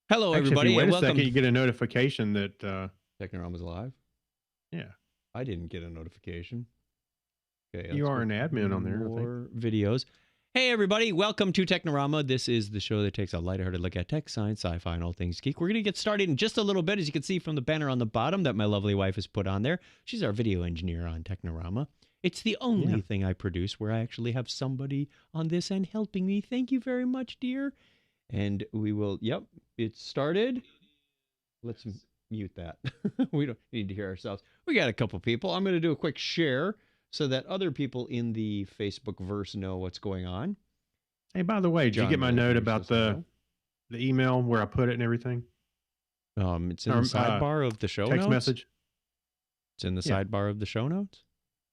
Hello, Actually, if everybody, you wait and a welcome. second, you get a notification that, Technorama's live. yeah, I didn't get a notification. Okay, you let's are go an admin on there, I think. more videos. Hey, everybody, welcome to Technorama. This is the show that takes a lighthearted look at tech, science, sci-fi, and all things geek. We're going to get started in just a little bit, as you can see from the banner on the bottom that my lovely wife has put on there. She's our video engineer on Technorama. It's the only thing I produce where I actually have somebody on this end helping me. Thank you very much, dear. And we will, yep, it's started. Let's mute that. We don't need to hear ourselves. We got a couple people. I'm going to do a quick share so that other people in the Facebook verse know what's going on. Hey, by the way, did you get my note about the email where I put it and everything? It's in the sidebar of the show notes. Text message. It's in the sidebar of the show notes.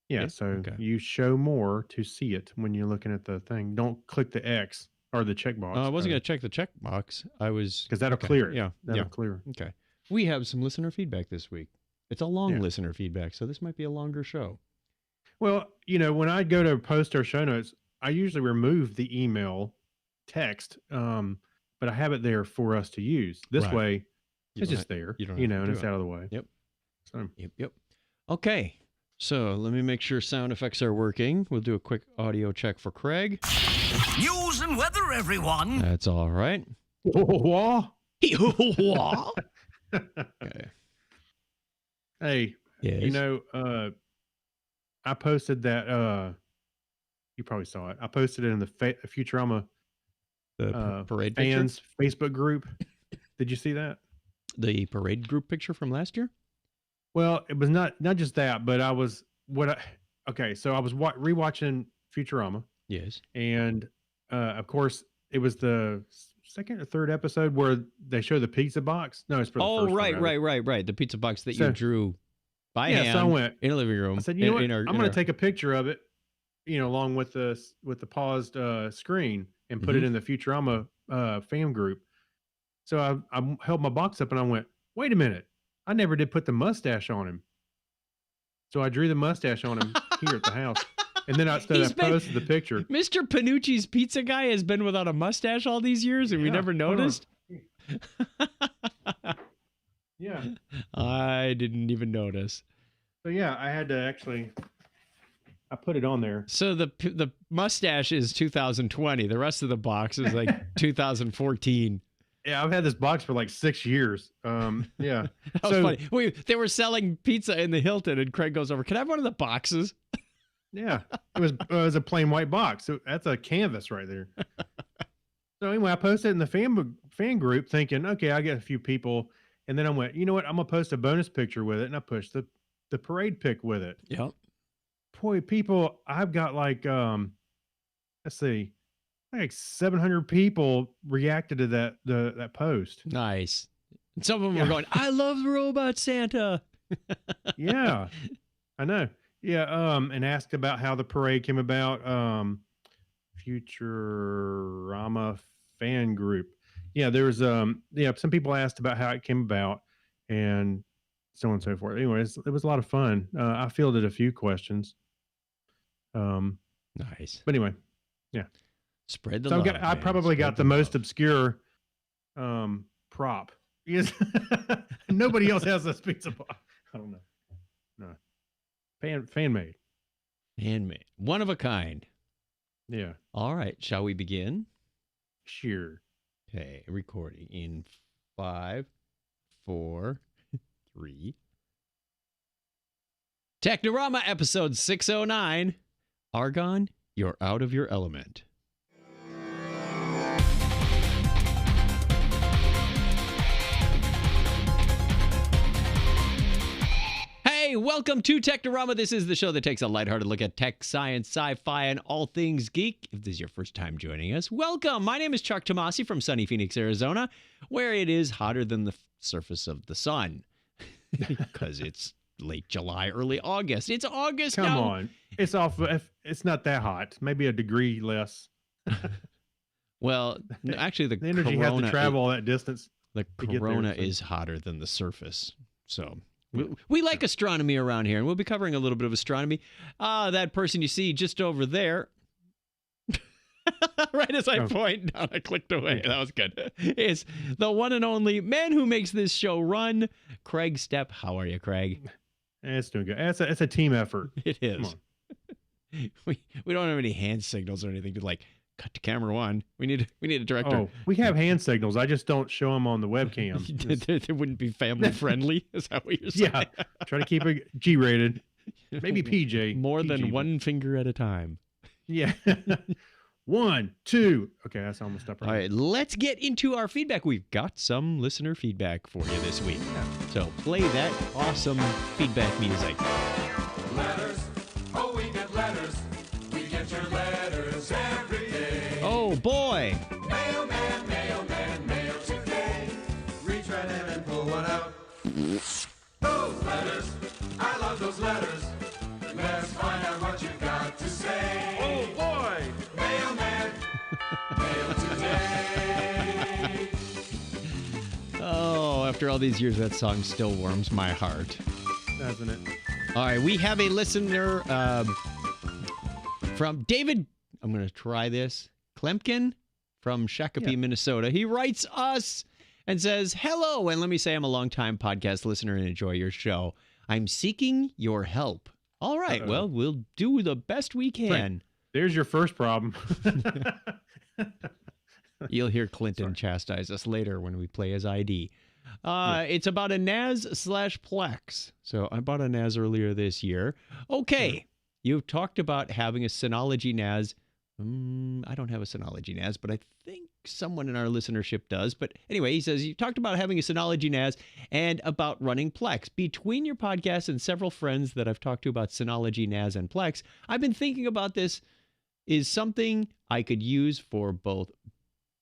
Yeah, so you show more to see it when you're looking at the thing. Don't click the X or the checkbox. I wasn't going to check the checkbox. I was... Because that'll clear it. Yeah. That'll clear it. Okay. We have some listener feedback this week. It's a long listener feedback, so this might be a longer show. Well, you know, when I go to post our show notes, I usually remove the email text, but I have it there for us to use. This way, it's just there, and it's out of the way. Yep. So. Yep. Okay. So let me make sure sound effects are working. We'll do a quick audio check for Craig. News and weather, everyone. That's all right. Okay. Hey, yes. You know, I posted that, you probably saw it. I posted it in the Futurama parade fans picture? Facebook group. Did you see that? The parade group picture from last year? Well, it was not just that, but I was so I was rewatching Futurama. Yes. And of course, it was the second or third episode where they show the pizza box. No, it's for the first one, right. The pizza box that you drew by hand so I went, in a living room. I said, you know what? I'm going to take a picture of it, along with the paused screen and put it in the Futurama fan group. So I held my box up and I went, wait a minute. I never did put the mustache on him. So I drew the mustache on him here at the house. And then I posted the picture. Mr. Panucci's pizza guy has been without a mustache all these years and we never noticed? Yeah. I didn't even notice. So yeah, I had to I put it on there. So the mustache is 2020. The rest of the box is like 2014. Yeah, I've had this box for like 6 years. Yeah. That was funny. They were selling pizza in the Hilton, and Craig goes over, can I have one of the boxes? Yeah. It was a plain white box. So that's a canvas right there. So anyway, I posted it in the fan group thinking, okay, I get a few people. And then I went, you know what? I'm going to post a bonus picture with it. And I pushed the parade pic with it. Yep. Boy, people, I've got like, let's see. Like 700 people reacted to that post. Nice. And some of them were going, I love the robot Santa. Yeah, I know. Yeah. And asked about how the parade came about. Futurama fan group. Yeah, there was some people asked about how it came about and so on and so forth. Anyways, it was a lot of fun. I fielded a few questions. Nice. But anyway, yeah. Spread the love. I probably got the most obscure prop. Yes. Nobody else has this pizza box. I don't know. No. Fan made. Handmade. One of a kind. Yeah. All right. Shall we begin? Sure. Okay. Recording in 5, 4, 3. Technorama episode 609. Argon, you're out of your element. Hey, welcome to Technorama. This is the show that takes a lighthearted look at tech, science, sci-fi, and all things geek. If this is your first time joining us, welcome. My name is Chuck Tomasi from sunny Phoenix, Arizona, where it is hotter than the surface of the sun because it's late July, early August. It's August now. Come on. It's off. It's not that hot. Maybe a degree less. Well, actually, the energy has to travel that distance. The corona is hotter than the surface. So we like astronomy around here, and we'll be covering a little bit of astronomy. That person you see just over there Right as I Oh. point down, I clicked away. That was good. It's the one and only man who makes this show run, Craig Stepp. How are you, Craig? It's doing good. It's a team effort. It Come is. on. We don't have any hand signals or anything to like cut to camera one. We need a director. Oh, we have hand signals. I just don't show them on the webcam. They wouldn't be family friendly. Is that what you're saying? Yeah, try to keep it G-rated. Maybe PJ. More PG, than one finger at a time. Yeah. 1, 2. Okay, that's how I'm gonna stop All right. right, let's get into our feedback. We've got some listener feedback for you this week. So play that awesome feedback music. Letters, oh, we get letters. We get your letters every day. Oh boy. Mailman, mailman, mail today. Reach right in and pull one out. Those letters, I love those letters. Let's find out what you got to say. Oh boy! Mailman, mail today. Oh, after all these years, that song still warms my heart. Doesn't it? All right, we have a listener from David. I'm going to try this. Klemkin from Shakopee, Minnesota. He writes us and says, hello. And let me say I'm a longtime podcast listener and enjoy your show. I'm seeking your help. All right. Uh-oh. Well, we'll do the best we can. There's your first problem. You'll hear Clinton chastise us later when we play his ID. It's about a NAS/Plex. So I bought a NAS earlier this year. Okay. You've talked about having a Synology NAS. I don't have a Synology NAS, but I think someone in our listenership does. But anyway, he says, you talked about having a Synology NAS and about running Plex. Between your podcast and several friends that I've talked to about Synology NAS and Plex, I've been thinking about this is something I could use for both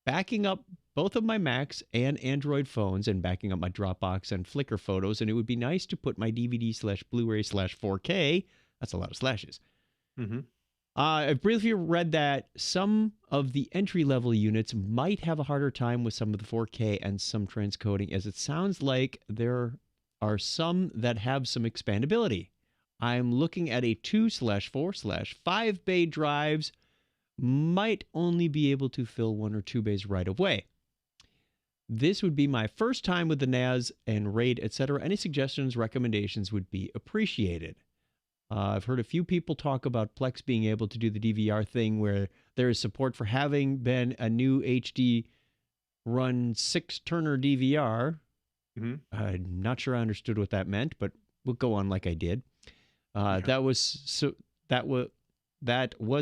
backing up both of my Macs and Android phones and backing up my Dropbox and Flickr photos. And it would be nice to put my DVD/Blu-ray/4K. That's a lot of slashes. Mm-hmm. I've briefly read that some of the entry-level units might have a harder time with some of the 4K and some transcoding, as it sounds like there are some that have some expandability. I'm looking at a 2/4/5 bay drives, might only be able to fill 1 or 2 bays right away. This would be my first time with the NAS and RAID, etc. Any suggestions, recommendations would be appreciated. I've heard a few people talk about Plex being able to do the DVR thing where there is support for having been a new HD run 6-turner DVR. Mm-hmm. I'm not sure I understood what that meant, but we'll go on like I did. That was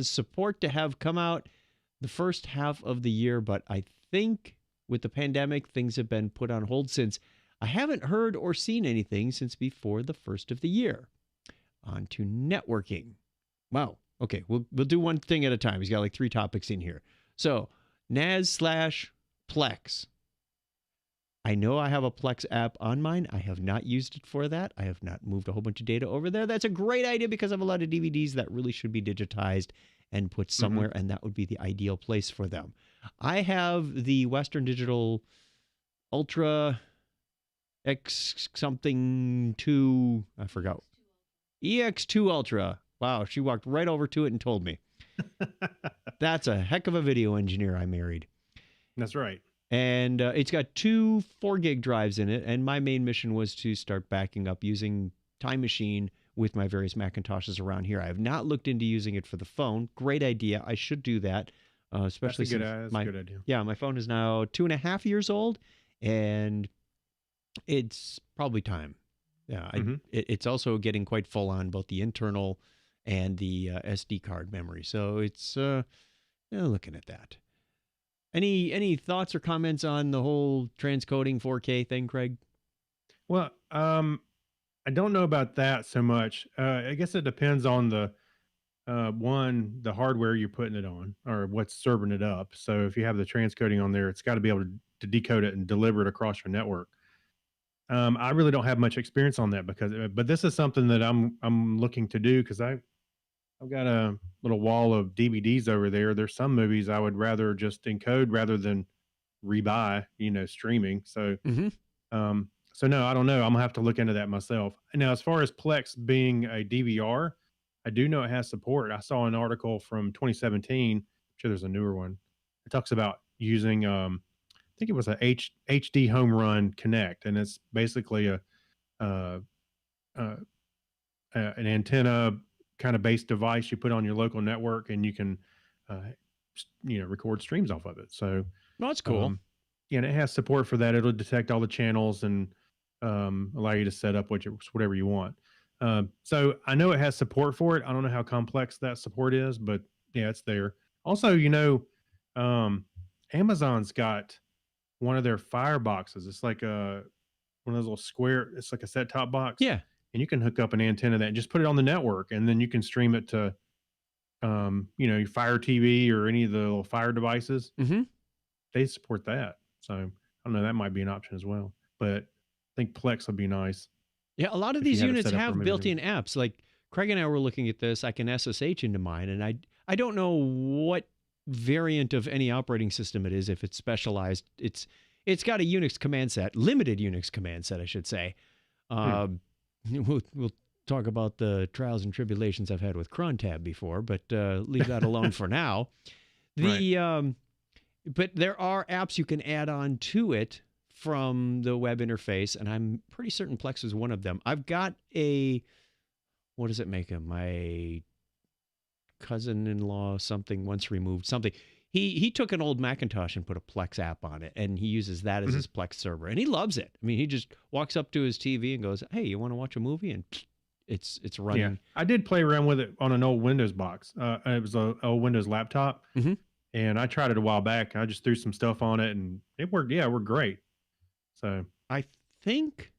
support to have come out the first half of the year, but I think with the pandemic, things have been put on hold since. I haven't heard or seen anything since before the first of the year. On to networking. Wow. Okay, we'll do one thing at a time. He's got like 3 topics in here. So, NAS/Plex. I know I have a Plex app on mine. I have not used it for that. I have not moved a whole bunch of data over there. That's a great idea because I have a lot of DVDs that really should be digitized and put somewhere, and that would be the ideal place for them. I have the Western Digital Ultra X something 2, I forgot. EX2 Ultra. Wow, she walked right over to it and told me. That's a heck of a video engineer I married. That's right. And it's got 2 4-gig drives in it, and my main mission was to start backing up using Time Machine with my various Macintoshes around here. I have not looked into using it for the phone. Great idea. I should do that, especially That's a good idea. Yeah, my phone is now 2.5 years old, and it's probably time. Yeah, it's also getting quite full on both the internal and the SD card memory. So it's looking at that. Any thoughts or comments on the whole transcoding 4K thing, Craig? Well, I don't know about that so much. I guess it depends on the hardware you're putting it on or what's serving it up. So if you have the transcoding on there, it's got to be able to decode it and deliver it across your network. I really don't have much experience on that but this is something that I'm looking to do because I've got a little wall of DVDs over there. There's some movies I would rather just encode rather than rebuy, streaming. So, so no, I don't know. I'm gonna have to look into that myself. Now, as far as Plex being a DVR, I do know it has support. I saw an article from 2017 sure there's a newer one. It talks about using I think it was a HD Home Run Connect, and it's basically uh, an antenna kind of based device you put on your local network, and you can record streams off of it. So Well, that's cool. Yeah, and it has support for that. It'll detect all the channels and allow you to set up whatever you want. So I know it has support for it. I don't know how complex that support is, but yeah, it's there. Also, Amazon's got one of their Fire boxes. It's like one of those little square. It's like a set-top box. Yeah. And you can hook up an antenna to that and just put it on the network, and then you can stream it to, your Fire TV or any of the little Fire devices. Mm-hmm. They support that. So I don't know. That might be an option as well. But I think Plex would be nice. Yeah, a lot of If you these had it units set up for have maybe built-in apps. Like Craig and I were looking at this. I can SSH into mine, and I don't know what variant of any operating system it is. If it's specialized, it's got a Unix command set, limited Unix command set, I should say. We'll talk about the trials and tribulations I've had with crontab before, but leave that alone for now. But there are apps you can add on to it from the web interface, and I'm pretty certain Plex is one of them. I've got what does it make him? My cousin-in-law something once removed something. He took an old Macintosh and put a Plex app on it, and he uses that as his Plex server, and he loves it. I mean, he just walks up to his TV and goes, "Hey, you want to watch a movie?" And it's running. Yeah, I did play around with it on an old Windows box. It was an old Windows laptop, and I tried it a while back. I just threw some stuff on it, and it worked. Yeah, it worked great. So I think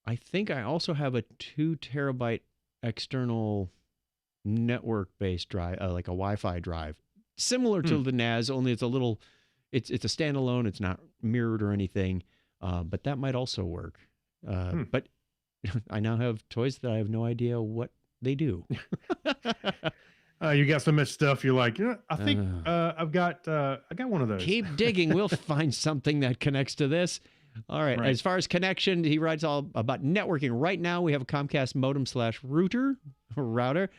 I also have a 2 terabyte external network-based drive, like a Wi-Fi drive, similar to the NAS. Only it's a a standalone. It's not mirrored or anything, but that might also work. But I now have toys that I have no idea what they do. You got so much stuff. You're like, I think I got one of those. Keep digging. We'll find something that connects to this. All right. As far as connection, he writes all about networking. Right now, we have a Comcast modem / router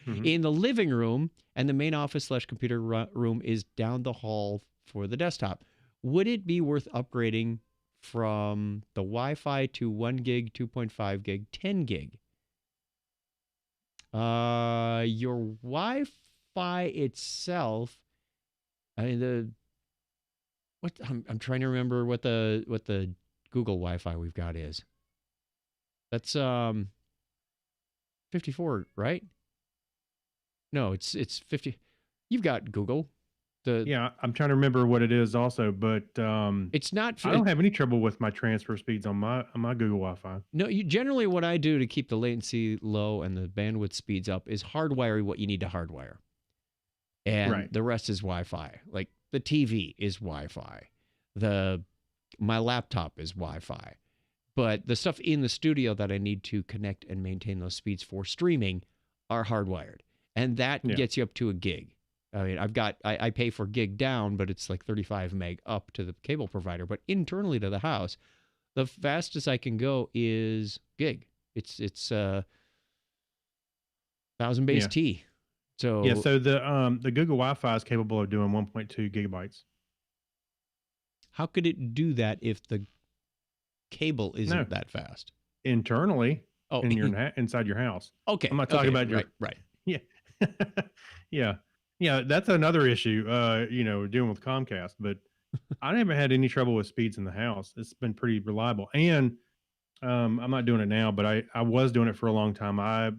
in the living room, and the main office / computer room is down the hall for the desktop. Would it be worth upgrading from the Wi-Fi to 1 gig, 2.5 gig, 10 gig? Your Wi-Fi itself, I mean, I'm trying to remember what the Google Wi-Fi we've got is. That's 54, right? No, it's 50. You've got Google. Yeah, I'm trying to remember what it is also, but it's not. I don't have any trouble with my transfer speeds on my Google Wi-Fi. No, generally what I do to keep the latency low and the bandwidth speeds up is hardwire what you need to hardwire, and the rest is Wi-Fi. Like the TV is Wi-Fi, my laptop is Wi-Fi, but the stuff in the studio that I need to connect and maintain those speeds for streaming are hardwired, and that gets you up to a gig. I mean, I pay for gig down, but it's like 35 meg up to the cable provider. But internally to the house, the fastest I can go is gig. It's 1000 base T. So yeah, so the Google Wi-Fi is capable of doing 1.2 gigabytes. How could it do that if the cable isn't that fast? Internally, inside your house. Okay, I'm not talking about your right. Yeah, yeah. That's another issue. Dealing with Comcast, but I never had any trouble with speeds in the house. It's been pretty reliable, and I'm not doing it now, but I was doing it for a long time. I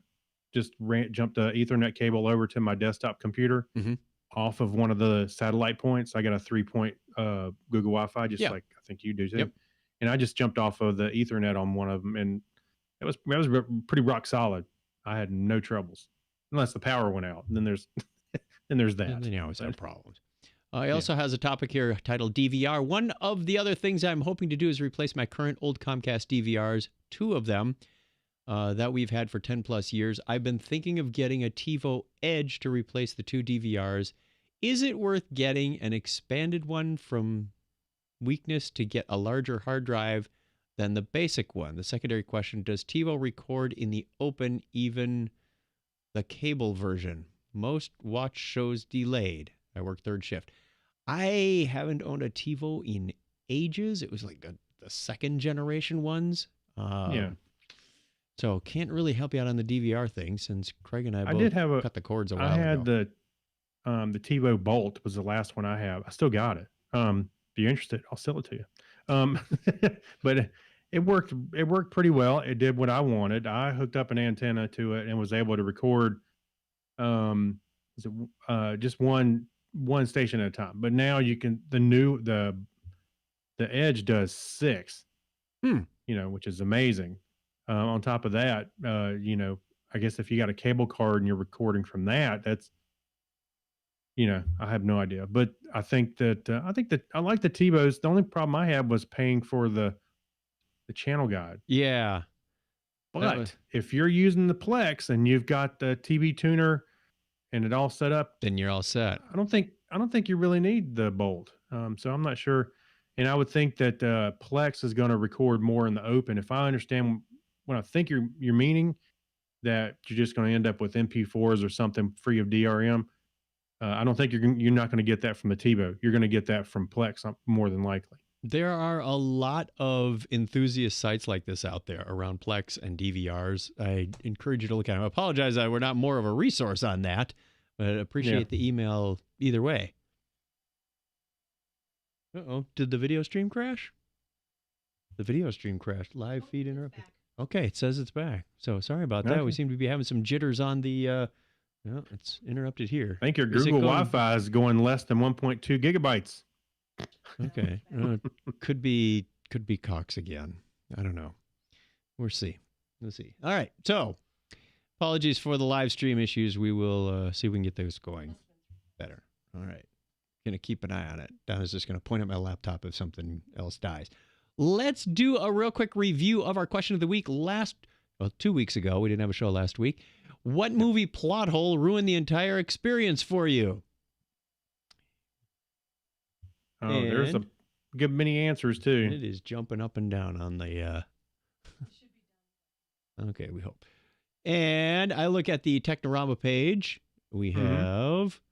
just jumped a Ethernet cable over to my desktop computer off of one of the satellite points. I got a 3-point Google Wi-Fi, just like I think you do too. Yep. And I just jumped off of the Ethernet on one of them, and it was pretty rock solid. I had no troubles, unless the power went out. And then there's that. And then you always have problems. He also has a topic here titled DVR. One of the other things I'm hoping to do is replace my current old Comcast DVRs, 2 of them that we've had for 10 plus years. I've been thinking of getting a TiVo Edge to replace the 2 DVRs. Is it worth getting an expanded one from weakness to get a larger hard drive than the basic one? The secondary question, does TiVo record in the open, even the cable version? Most watch shows delayed. I work third shift. I haven't owned a TiVo in ages. It was like the second generation ones. Yeah. So can't really help you out on the DVR thing since Craig and I both did have cut the cords a while I had ago. the TiVo Bolt was the last one I have. I still got it. If you're interested, I'll sell it to you. But it worked pretty well. It did what I wanted. I hooked up an antenna to it and was able to record just one station at a time. But now you can the Edge does 6. Which is amazing. On top of that, I guess if you got a cable card and you're recording from that, that's I have no idea. But I think that I like the TiVos. The only problem I had was paying for the channel guide. Yeah. But if you're using the Plex and you've got the TV tuner and it all set up, then you're all set. I don't think you really need the Bolt. So I'm not sure. And I would think that Plex is going to record more in the open. If I understand what I think you're meaning, that you're just going to end up with MP4s or something free of DRM. I don't think you're not going to get that from the TiVo. You're going to get that from Plex more than likely. There are a lot of enthusiast sites like this out there around Plex and DVRs. I encourage you to look at them. I apologize that we're not more of a resource on that, but I appreciate the email either way. Uh-oh. Did the video stream crash? The video stream crashed. Live feed interrupted. Okay, it says it's back. So sorry about that. We seem to be having some jitters on the... it's interrupted here. I think your Google Wi-Fi is going less than 1.2 gigabytes. Okay. Could be Cox again. I don't know. We'll see. All right. So apologies for the live stream issues. We will see if we can get those going better. All right. Going to keep an eye on it. Donna's just going to point at my laptop if something else dies. Let's do a real quick review of our question of the week. 2 weeks ago, we didn't have a show last week. What movie plot hole ruined the entire experience for you? Oh, there's a good many answers too. It is jumping up and down on the... Okay, we hope. And I look at the Technorama page. We have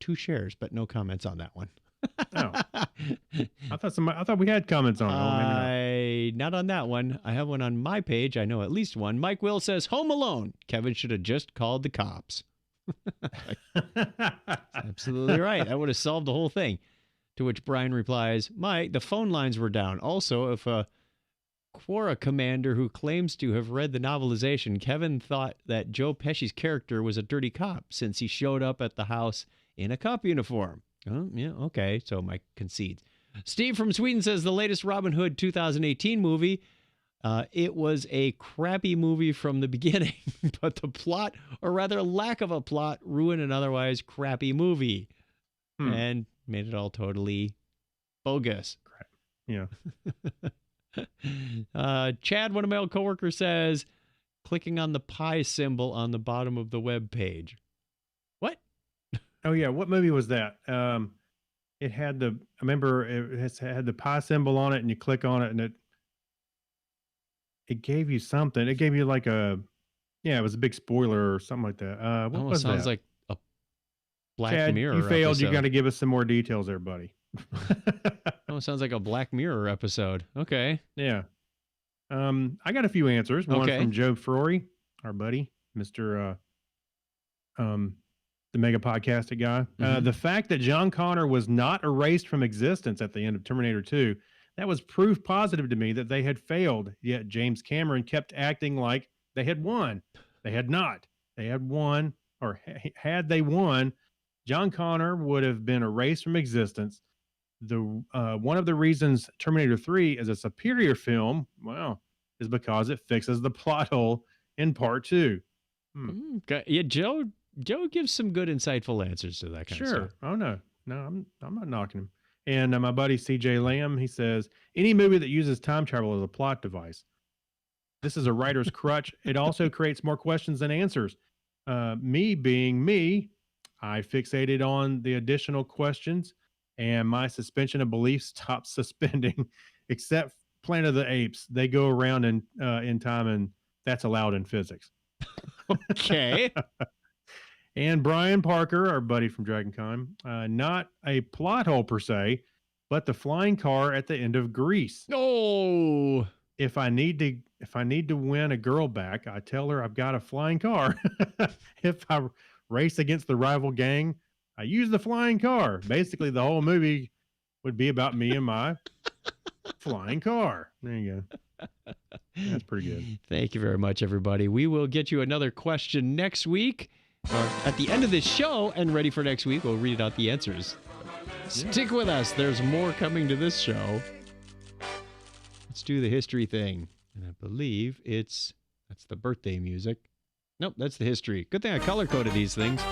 2 shares, but no comments on that one. Oh, I thought we had comments on it. Not on that one. I have one on my page. I know at least one. Mike Will says, Home Alone. Kevin should have just called the cops. Absolutely right. That would have solved the whole thing. To which Brian replies, Mike, the phone lines were down. Also, if a Quora commander who claims to have read the novelization, Kevin thought that Joe Pesci's character was a dirty cop since he showed up at the house in a cop uniform. Oh, yeah, okay. So Mike concedes. Steve from Sweden says the latest Robin Hood 2018 movie, it was a crappy movie from the beginning, but the plot, or rather lack of a plot, ruined an otherwise crappy movie and made it all totally bogus. Yeah. Chad, one of my old coworkers, says, clicking on the pie symbol on the bottom of the web page. What? Oh yeah, what movie was that? It had I remember it had the pie symbol on it, and you click on it, and it gave you something. It gave you like it was a big spoiler or something like that. What was sounds that? like a Black Chad, Mirror. You failed. Episode. You got to give us some more details there, buddy. Sounds like a Black Mirror episode. Okay. Yeah. I got a few answers. One from Joe Frory, our buddy, Mr. The mega podcasting guy. The fact that John Connor was not erased from existence at the end of Terminator 2, that was proof positive to me that they had failed, yet James Cameron kept acting like they had won. They had not. They had won, or had they won, John Connor would have been erased from existence. One of the reasons Terminator 3 is a superior film, is because it fixes the plot hole in part 2. Okay. Yeah, Joe gives some good, insightful answers to that kind of stuff. Oh no, I'm not knocking him. And my buddy CJ Lamb, he says, any movie that uses time travel as a plot device, this is a writer's crutch. It also creates more questions than answers. Me being me, I fixated on the additional questions, and my suspension of belief stopped suspending. Except Planet of the Apes, they go around in time, and that's allowed in physics. Okay. And Brian Parker, our buddy from DragonCon, not a plot hole per se, but the flying car at the end of Grease. Oh, If I need to win a girl back, I tell her I've got a flying car. If I race against the rival gang, I use the flying car. Basically, the whole movie would be about me and my flying car. There you go. That's pretty good. thank you very much, everybody. We will get you another question next week, or at the end of this show, and ready for next week, we'll read out the answers. Stick with us. There's more coming to this show. Let's do the history thing. And I believe that's the birthday music. Nope, that's the history. Good thing I color-coded these things.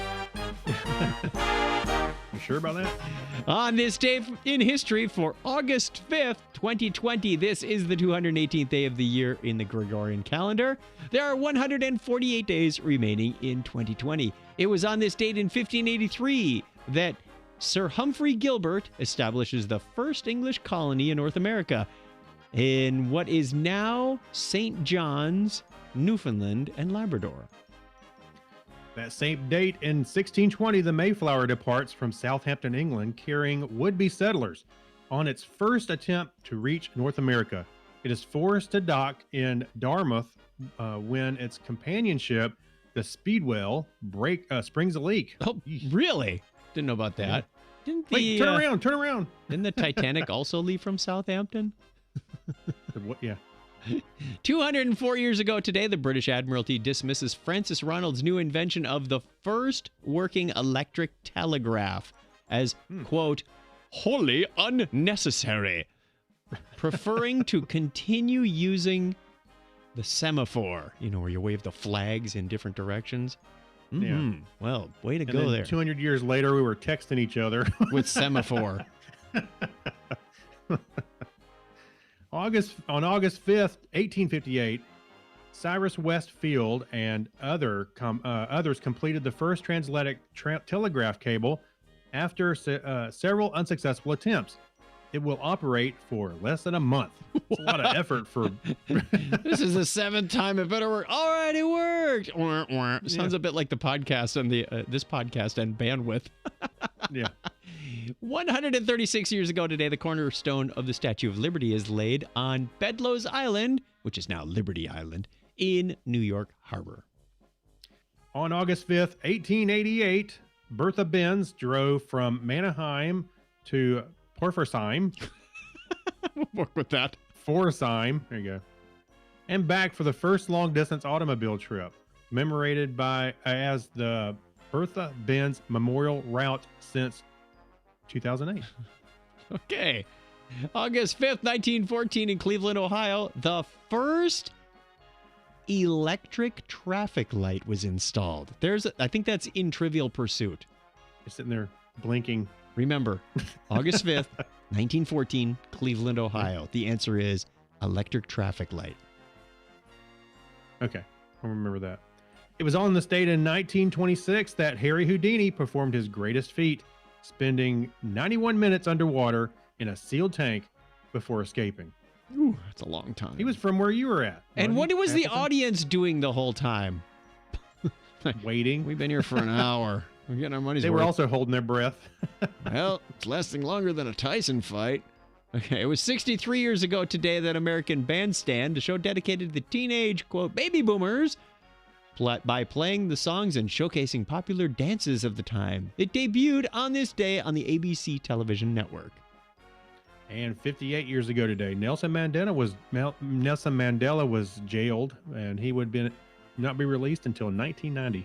You sure about that? On this day in history for August 5th, 2020, this is the 218th day of the year in the Gregorian calendar. There are 148 days remaining in 2020. It was on this date in 1583 that Sir Humphrey Gilbert establishes the first English colony in North America in what is now St. John's, Newfoundland and Labrador. That same date in 1620, the Mayflower departs from Southampton, England, carrying would-be settlers on its first attempt to reach North America. It is forced to dock in Dartmouth when its companion ship, the Speedwell, springs a leak. Oh, really? Didn't know about that. Didn't Wait, turn around. Didn't the Titanic also leave from Southampton? Yeah. 204 years ago today, the British Admiralty dismisses Francis Ronald's new invention of the first working electric telegraph as, quote, wholly unnecessary, preferring to continue using the semaphore, where you wave the flags in different directions. Yeah. Well, way to And go then there. 200 years later, we were texting each other. With semaphore. On August 5th, 1858, Cyrus Westfield and others completed the first transatlantic telegraph cable after several unsuccessful attempts. It will operate for less than a month. It's a lot of effort for... This is the seventh time it better work. All right, it worked. Wah, wah. Sounds a bit like the podcast and this podcast and bandwidth. Yeah. 136 years ago today, the cornerstone of the Statue of Liberty is laid on Bedloes Island, which is now Liberty Island, in New York Harbor. On August 5th, 1888, Bertha Benz drove from Mannheim to Pforzheim. We'll work with that. Pforzheim, there you go, and back for the first long-distance automobile trip, commemorated as the Bertha Benz Memorial Route since 2008. Okay. August 5th, 1914 in Cleveland, Ohio, the first electric traffic light was installed. I think that's in Trivial Pursuit. You're sitting there blinking. Remember, August 5th, 1914, Cleveland, Ohio. The answer is electric traffic light. Okay, I remember that. It was on this date in 1926 that Harry Houdini performed his greatest feat, spending 91 minutes underwater in a sealed tank before escaping. Ooh, that's a long time. He was from where you were at. And what wasn't he? was the Appleton? audience doing the whole time? Waiting. We've been here for an hour. We're getting our money's They worth. were also holding their breath. Well, it's lasting longer than a Tyson fight. Okay, it was 63 years ago today that American Bandstand, a show dedicated to the teenage, quote, baby boomers, by playing the songs and showcasing popular dances of the time. It debuted on this day on the ABC television network. And 58 years ago today, Nelson Mandela was jailed, and he would not be released until 1990.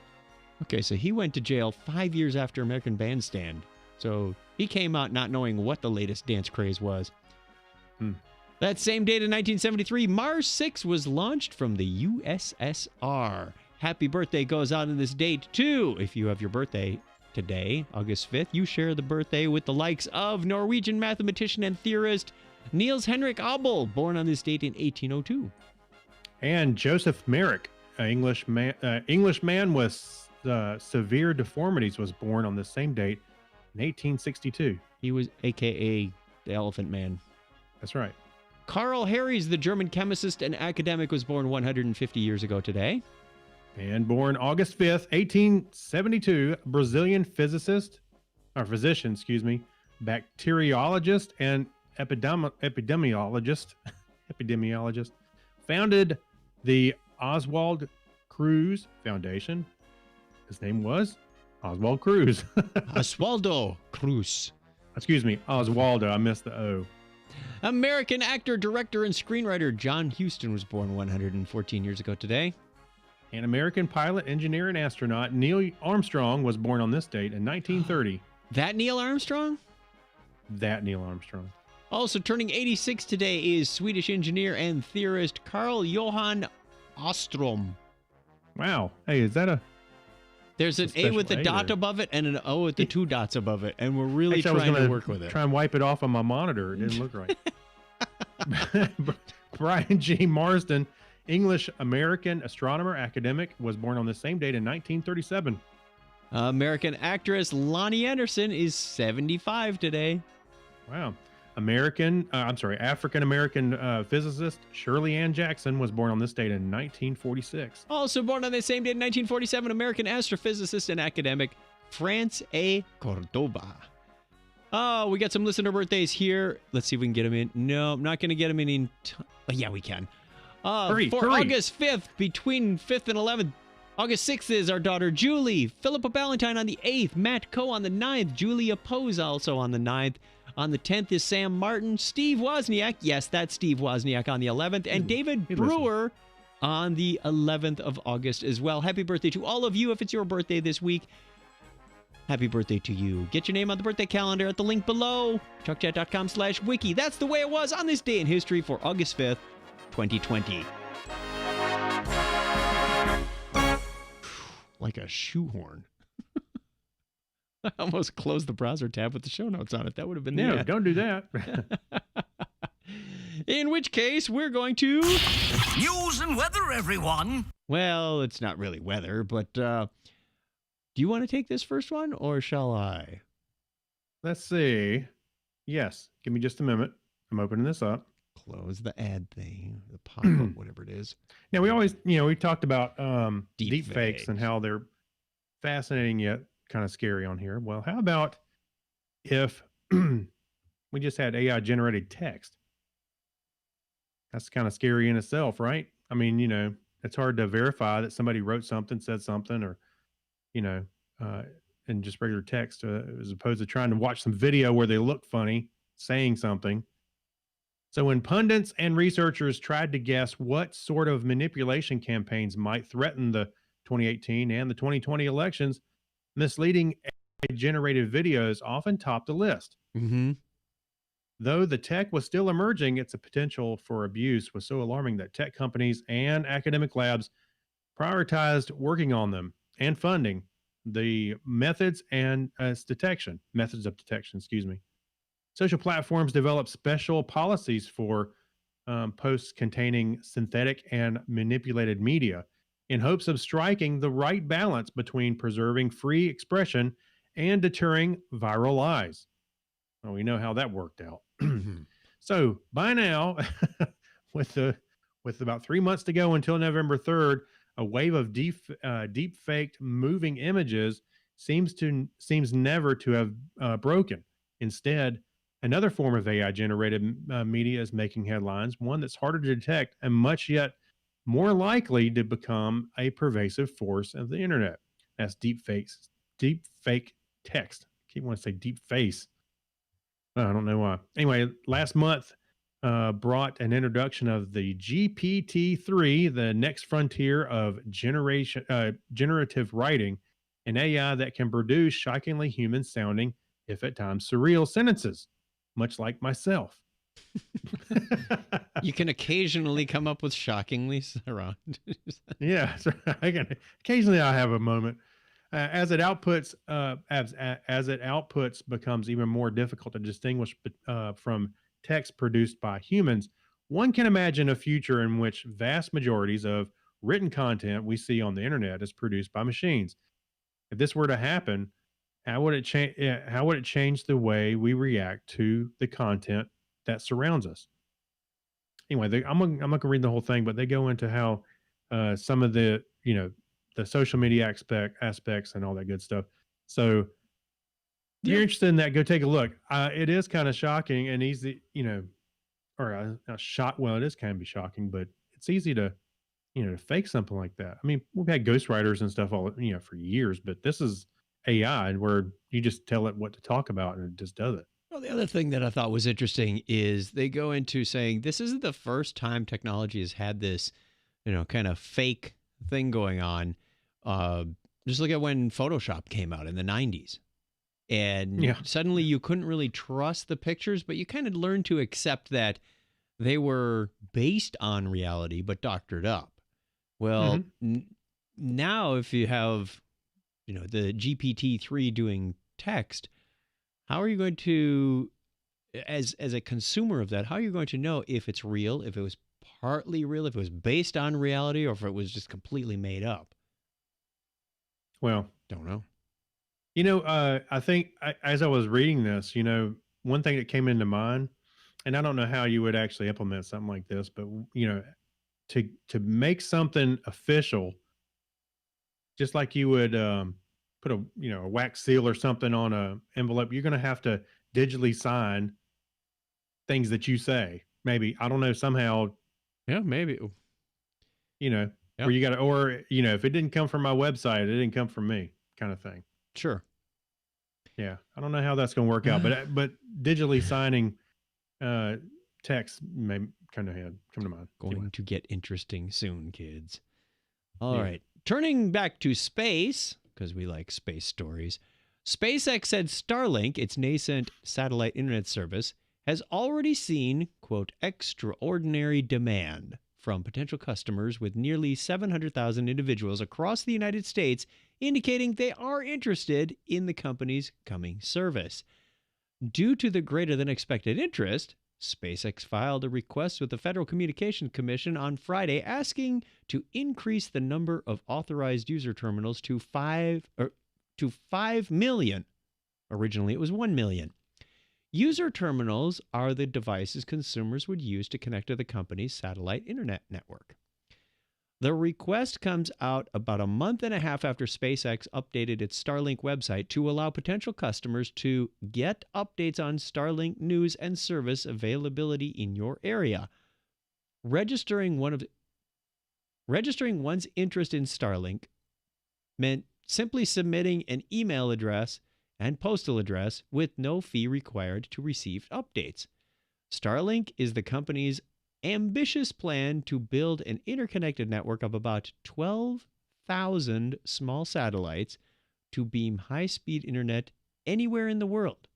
Okay, so he went to jail 5 years after American Bandstand. So he came out not knowing what the latest dance craze was. That same date in 1973, Mars 6 was launched from the USSR. Happy birthday goes out on this date, too. If you have your birthday today, August 5th, you share the birthday with the likes of Norwegian mathematician and theorist Niels Henrik Abel, born on this date in 1802. And Joseph Merrick, an Englishman with severe deformities, was born on the same date in 1862. He was a.k.a. the Elephant Man. That's right. Carl Harries, the German chemist and academic, was born 150 years ago today. And born August 5th, 1872, Brazilian physicist, or physician, excuse me, bacteriologist and epidemiologist, founded the Oswald Cruz Foundation. His name was Oswald Cruz. Oswaldo Cruz. Excuse me, Oswaldo. I missed the O. American actor, director, and screenwriter John Huston was born 114 years ago today. An American pilot, engineer, and astronaut, Neil Armstrong, was born on this date in 1930. That Neil Armstrong? That Neil Armstrong. Also turning 86 today is Swedish engineer and theorist Carl Johan Åström. Wow. Hey, is that a... There's an A with a dot above it and an O with the two dots above it, and we're really trying to work with it. Try and wipe it off on my monitor. It didn't look right. Brian G. Marsden, English-American astronomer, academic, was born on the same date in 1937. American actress Lonnie Anderson is 75 today. Wow. African-American physicist Shirley Ann Jackson was born on this date in 1946. Also born on the same date in 1947, American astrophysicist and academic France A. Cordoba. Oh, we got some listener birthdays here. Let's see if we can get them in. No, I'm not going to get them in. Yeah, we can. Hurry. August 5th, between 5th and 11th, August 6th is our daughter Julie. Philippa Ballantyne on the 8th. Matt Coe on the 9th. Julia Pose also on the 9th. On the 10th is Sam Martin. Steve Wozniak. Yes, that's Steve Wozniak on the 11th. And David Brewer on the 11th of August as well. Happy birthday to all of you if it's your birthday this week. Happy birthday to you. Get your name on the birthday calendar at the link below. TruckChat.com/wiki. That's the way it was on this day in history for August 5th, 2020. Like a shoehorn. I almost closed the browser tab with the show notes on it. That would have been No, don't do that. In which case, we're going to... News and weather, everyone. Well, it's not really weather, but do you want to take this first one, or shall I? Let's see. Yes. Give me just a minute. I'm opening this up. Close the ad thing, the pop-up, whatever it is. Now, we always, we talked about Deep deep fakes and how they're fascinating yet kind of scary on here. Well, how about if we just had AI generated text? That's kind of scary in itself, right? I mean, it's hard to verify that somebody wrote something, said something, or, in just regular text, as opposed to trying to watch some video where they look funny saying something. So when pundits and researchers tried to guess what sort of manipulation campaigns might threaten the 2018 and the 2020 elections, misleading AI-generated videos often topped the list. Mm-hmm. Though the tech was still emerging, its potential for abuse was so alarming that tech companies and academic labs prioritized working on them and funding the methods of detection, Social platforms develop special policies for posts containing synthetic and manipulated media in hopes of striking the right balance between preserving free expression and deterring viral lies. Well, we know how that worked out. So by now, with about 3 months to go until November 3rd, a wave of deep faked moving images seems never to have broken. Instead, another form of AI generated media is making headlines, one that's harder to detect and much yet more likely to become a pervasive force of the internet. That's deep fake text. I keep wanting to say deep face. I don't know why. Anyway, last month brought an introduction of the GPT-3, the next frontier of generative writing, an AI that can produce shockingly human sounding, if at times surreal, sentences, much like myself. You can occasionally come up with shockingly surround. Yeah, so occasionally I have a moment. As it outputs becomes even more difficult to distinguish from text produced by humans, one can imagine a future in which vast majorities of written content we see on the internet is produced by machines. If this were to happen, how would it change? How would it change the way we react to the content that surrounds us? Anyway, I'm not gonna read the whole thing, but they go into how some of the the social media aspects and all that good stuff. So if you're Yeah. interested in that, go take a look. It is kind of shocking and easy, or not shock. Well, it is can be shocking, but it's easy to, to fake something like that. I mean, we've had ghostwriters and stuff all, for years, but this is AI where you just tell it what to talk about and it just does it. Well, the other thing that I thought was interesting is they go into saying this isn't the first time technology has had this, kind of fake thing going on. Just look at when Photoshop came out in the 90s. And Yeah. suddenly you couldn't really trust the pictures, but you kind of learned to accept that they were based on reality, but doctored up. Well, now if you have, the GPT-3 doing text, how are you going to, as a consumer of that, how are you going to know if it's real, if it was partly real, if it was based on reality, or if it was just completely made up? Well, Don't know. I think as I was reading this, one thing that came into mind, and I don't know how you would actually implement something like this, but to make something official, just like you would put a wax seal or something on a envelope, you're going to have to digitally sign things that you say. Maybe, I don't know, somehow, Yeah, maybe. where Yep. you got to, or if it didn't come from my website, it didn't come from me, kind of thing. Sure. Yeah, I don't know how that's going to work out, but digitally signing text may come to mind. Going to get interesting soon, kids. All Yeah. right. Turning back to space, because we like space stories. SpaceX said Starlink, its nascent satellite internet service, has already seen, quote, extraordinary demand from potential customers, with nearly 700,000 individuals across the United States indicating they are interested in the company's coming service. Due to the greater than expected interest, SpaceX filed a request with the Federal Communications Commission on Friday asking to increase the number of authorized user terminals to 5 million. Originally, it was 1 million. User terminals are the devices consumers would use to connect to the company's satellite internet network. The request comes out about a month and a half after SpaceX updated its Starlink website to allow potential customers to get updates on Starlink news and service availability in your area. Registering one's interest in Starlink meant simply submitting an email address and postal address with no fee required to receive updates. Starlink is the company's ambitious plan to build an interconnected network of about 12,000 small satellites to beam high-speed internet anywhere in the world.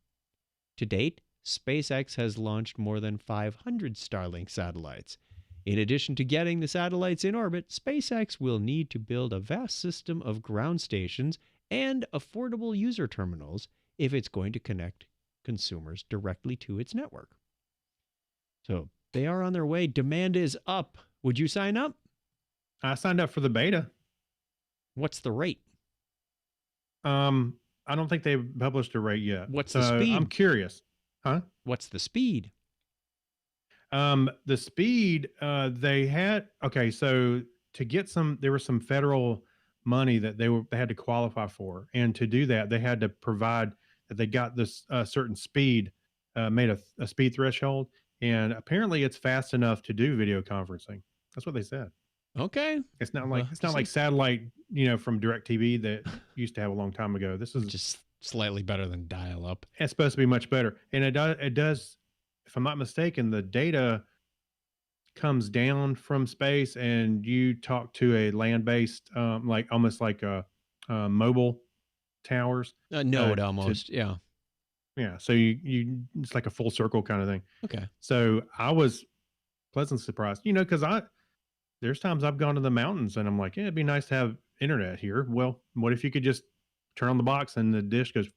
To date, SpaceX has launched more than 500 Starlink satellites. In addition to getting the satellites in orbit, SpaceX will need to build a vast system of ground stations and affordable user terminals if it's going to connect consumers directly to its network. So they are on their way. Demand is up. Would you sign up? I signed up for the beta. What's the rate? I don't think they've published a rate yet. What's the speed? I'm curious. Huh? What's the speed? The speed, they had, okay, so to get there was some federal money that they had to qualify for. And to do that, they had to provide that they got this certain speed, made a speed threshold. And apparently it's fast enough to do video conferencing. That's what they said. Okay. It's not like satellite, from DirecTV that used to have a long time ago. This is Just slightly better than dial-up. it's supposed to be much better. And it does, if I'm not mistaken, the data comes down from space and you talk to a land-based, like almost like a mobile towers. Node almost. Yeah. Yeah. So you it's like a full circle kind of thing. Okay. So I was pleasantly surprised, because there's times I've gone to the mountains and I'm like, yeah, it'd be nice to have internet here. Well, what if you could just turn on the box and the dish goes,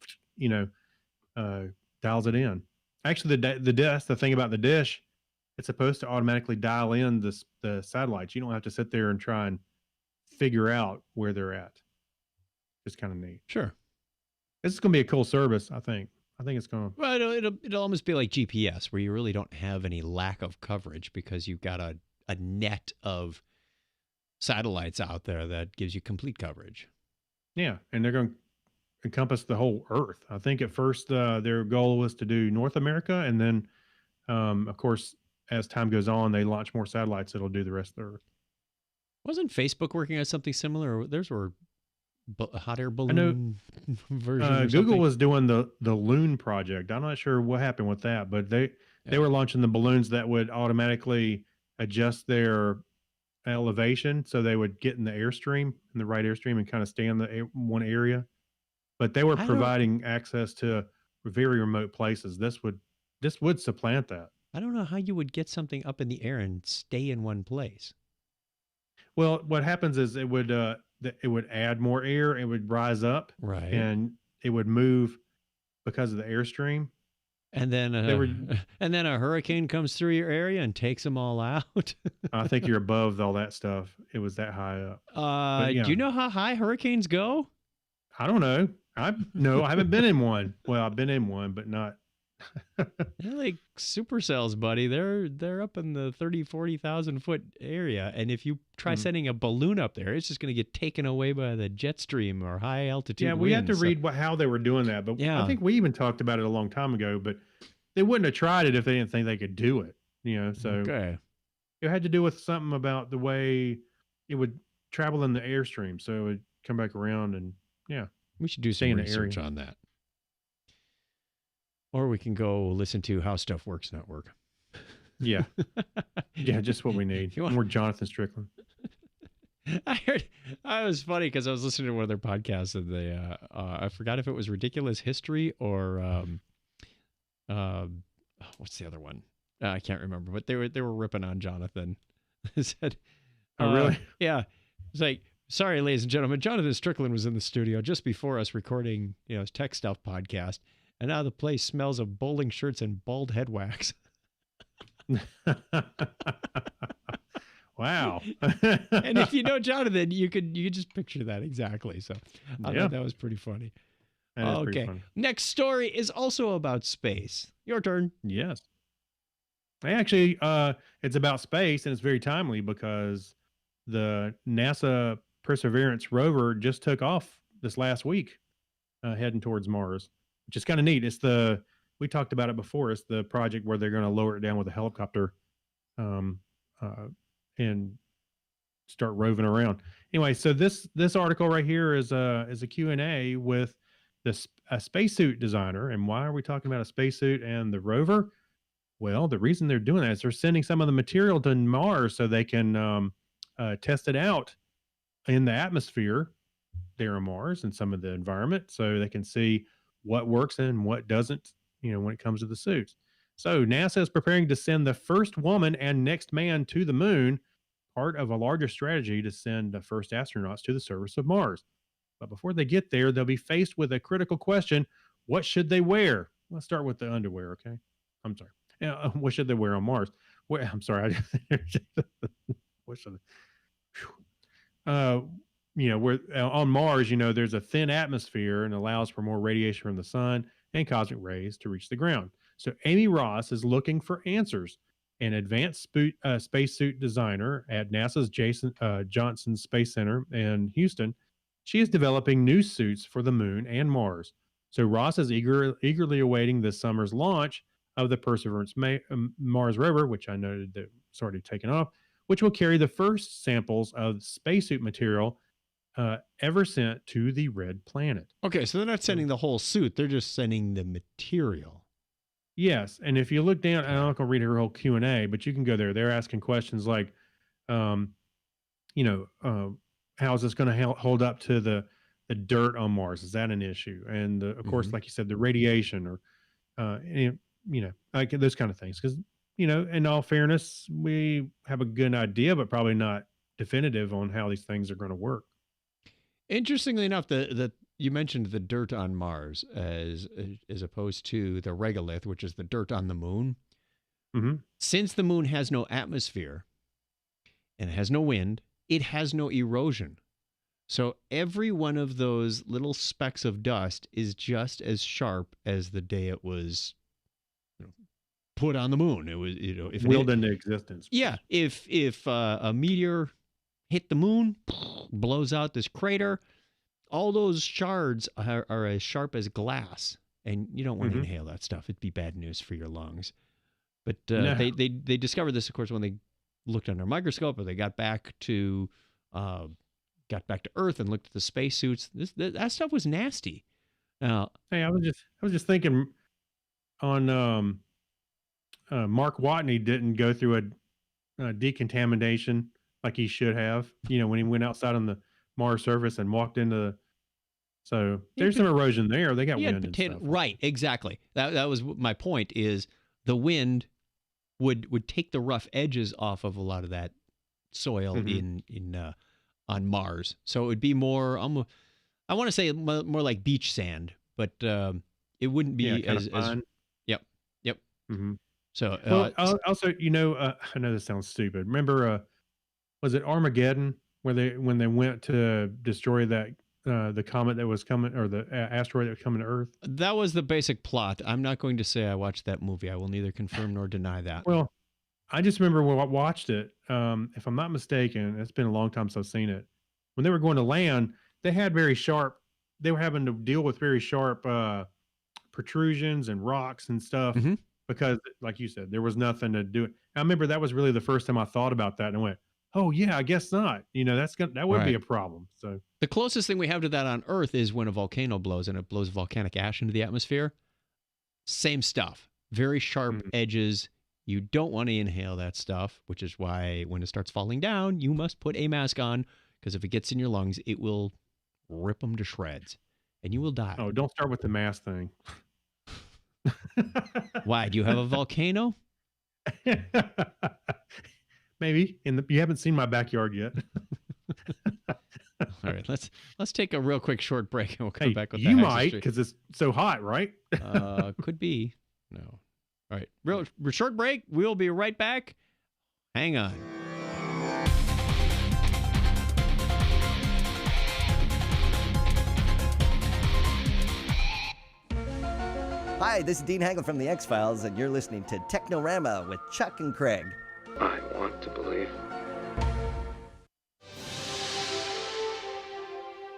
dials it in. Actually, that's the thing about the dish. It's supposed to automatically dial in the satellites. You don't have to sit there and try and figure out where they're at. It's kind of neat. Sure. This is going to be a cool service, I think. I think it's going to. Well, it'll almost be like GPS, where you really don't have any lack of coverage because you've got a net of satellites out there that gives you complete coverage. Yeah, and they're going to encompass the whole Earth. I think at first their goal was to do North America, and then, of course, as time goes on, they launch more satellites that'll do the rest of the Earth. Wasn't Facebook working on something similar? Theirs were hot air I know balloon version or Google something. was doing the Loon project. I'm not sure what happened with that, but they were launching the balloons that would automatically adjust their elevation, so they would get in the airstream, in the right airstream, and kind of stay in the one area. But they were I don't- providing access to very remote places. This would supplant that. I don't know how you would get something up in the air and stay in one place. Well, what happens is it would add more air, it would rise up, Right. and it would move because of the airstream. And then They were- and then a hurricane comes through your area and takes them all out. I think you're above all that stuff. It was that high up. yeah. Do you know how high hurricanes go? I don't know. I haven't been in one. Well, I've been in one, but not. They're like supercells, buddy. They're up in the 30, 40,000 foot area. And if you try sending a balloon up there, it's just going to get taken away by the jet stream or high altitude Yeah, we had to winds. read how they were doing that, but Yeah. I think we even talked about it a long time ago. But they wouldn't have tried it if they didn't think they could do it. So Okay. it had to do with something about the way it would travel in the airstream, so it would come back around and We should do Stay some in the research area. on that. Or we can go listen to How Stuff Works Network. yeah, just what we need. You want- More Jonathan Strickland. I heard I was funny because I was listening to one of their podcasts and they I forgot if it was Ridiculous History or what's the other one? I can't remember, but they were ripping on Jonathan. They said, Oh, really? Yeah. It's like, sorry, ladies and gentlemen, Jonathan Strickland was in the studio just before us recording, his Tech Stuff podcast, and now the place smells of bowling shirts and bald head wax. Wow. And if you know Jonathan, you could just picture that exactly. So I Yeah. thought that was pretty funny. That is pretty Okay. funny. Next story is also about space. Your turn. Yes. Actually, it's about space, and it's very timely because the NASA Perseverance rover just took off this last week, heading towards Mars, which is kind of neat. We talked about it before. It's the project where they're going to lower it down with a helicopter, and start roving around. Anyway, so this article right here is a Q&A with a spacesuit designer. And why are we talking about a spacesuit and the rover? Well, the reason they're doing that is they're sending some of the material to Mars so they can test it out in the atmosphere there on Mars and some of the environment, so they can see what works and what doesn't, when it comes to the suits. So NASA is preparing to send the first woman and next man to the moon, part of a larger strategy to send the first astronauts to the surface of Mars. But before they get there, they'll be faced with a critical question. What should they wear? Let's start with the underwear, okay? I'm sorry. What should they wear on Mars? I'm sorry. What should they? Where on Mars, there's a thin atmosphere and allows for more radiation from the sun and cosmic rays to reach the ground. So Amy Ross is looking for answers. An advanced spacesuit designer at NASA's Johnson Space Center in Houston, she is developing new suits for the moon and Mars. So Ross is eagerly awaiting this summer's launch of the Perseverance Mars rover, which I noted that it's already taken off, which will carry the first samples of spacesuit material ever sent to the red planet. Okay, so they're not sending the whole suit; they're just sending the material. Yes, and if you look down, I'm not going to read her whole Q&A, but you can go there. They're asking questions like, how is this going to hold up to the dirt on Mars? Is that an issue? And of course, like you said, the radiation, or like those kind of things. Because in all fairness, we have a good idea, but probably not definitive on how these things are going to work. Interestingly enough, the you mentioned the dirt on Mars as opposed to the regolith, which is the dirt on the moon. Mm-hmm. Since the moon has no atmosphere and it has no wind, it has no erosion. So every one of those little specks of dust is just as sharp as the day it was put on the moon. It was, if Willed into existence. yeah, if a meteor hit the moon, blows out this crater. All those shards are as sharp as glass, and you don't want to inhale that stuff. It'd be bad news for your lungs. But No. they discovered this, of course, when they looked under a microscope, or they got back to Earth and looked at the spacesuits. That stuff was nasty. Now, Hey, I was just thinking on Mark Watney didn't go through a decontamination like he should have. When he went outside on the Mars surface and walked into. So there's some erosion there. They got he had wind and stuff. right, exactly. That was my point. Is the wind would take the rough edges off of a lot of that soil in on Mars. So it would be more. I want to say more like beach sand, but it wouldn't be as. Yep. Mm-hmm. So also, I know this sounds stupid. Remember, was it Armageddon when they went to destroy that the comet that was coming, or the asteroid that was coming to Earth? That was the basic plot. I'm not going to say I watched that movie. I will neither confirm nor deny that. Well, I just remember when I watched it. If I'm not mistaken, it's been a long time since I've seen it. When they were going to land, they were having to deal with very sharp protrusions and rocks and stuff because, like you said, there was nothing to do. I remember that was really the first time I thought about that, and I went, "Oh yeah, I guess not." That would be a problem. So the closest thing we have to that on Earth is when a volcano blows and it blows volcanic ash into the atmosphere. Same stuff. Very sharp edges. You don't want to inhale that stuff, which is why when it starts falling down, you must put a mask on, because if it gets in your lungs, it will rip them to shreds and you will die. Oh, don't start with the mask thing. Why? Do you have a volcano? Maybe. You haven't seen my backyard yet. All right, let's take a real quick short break and we'll come back with that. You might, because it's so hot, right? Could be. No. All right, real short break. We'll be right back. Hang on. Hi, this is Dean Hagel from The X-Files, and you're listening to Technorama with Chuck and Craig. I want to believe.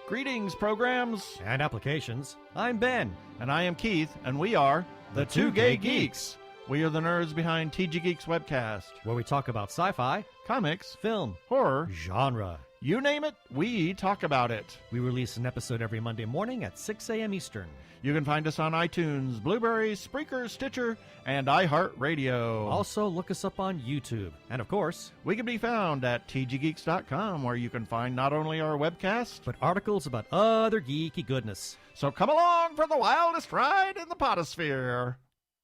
Greetings, programs and applications. I'm Ben. And I am Keith, and we are the Two Gay Geeks. We are the nerds behind TG Geeks webcast, where we talk about sci-fi, comics, film, horror, genre. You name it, we talk about it. We release an episode every Monday morning at 6 a.m. Eastern. You can find us on iTunes, Blueberry, Spreaker, Stitcher, and iHeartRadio. Also, look us up on YouTube. And of course, we can be found at tggeeks.com, where you can find not only our webcast, but articles about other geeky goodness. So come along for the wildest ride in the potosphere.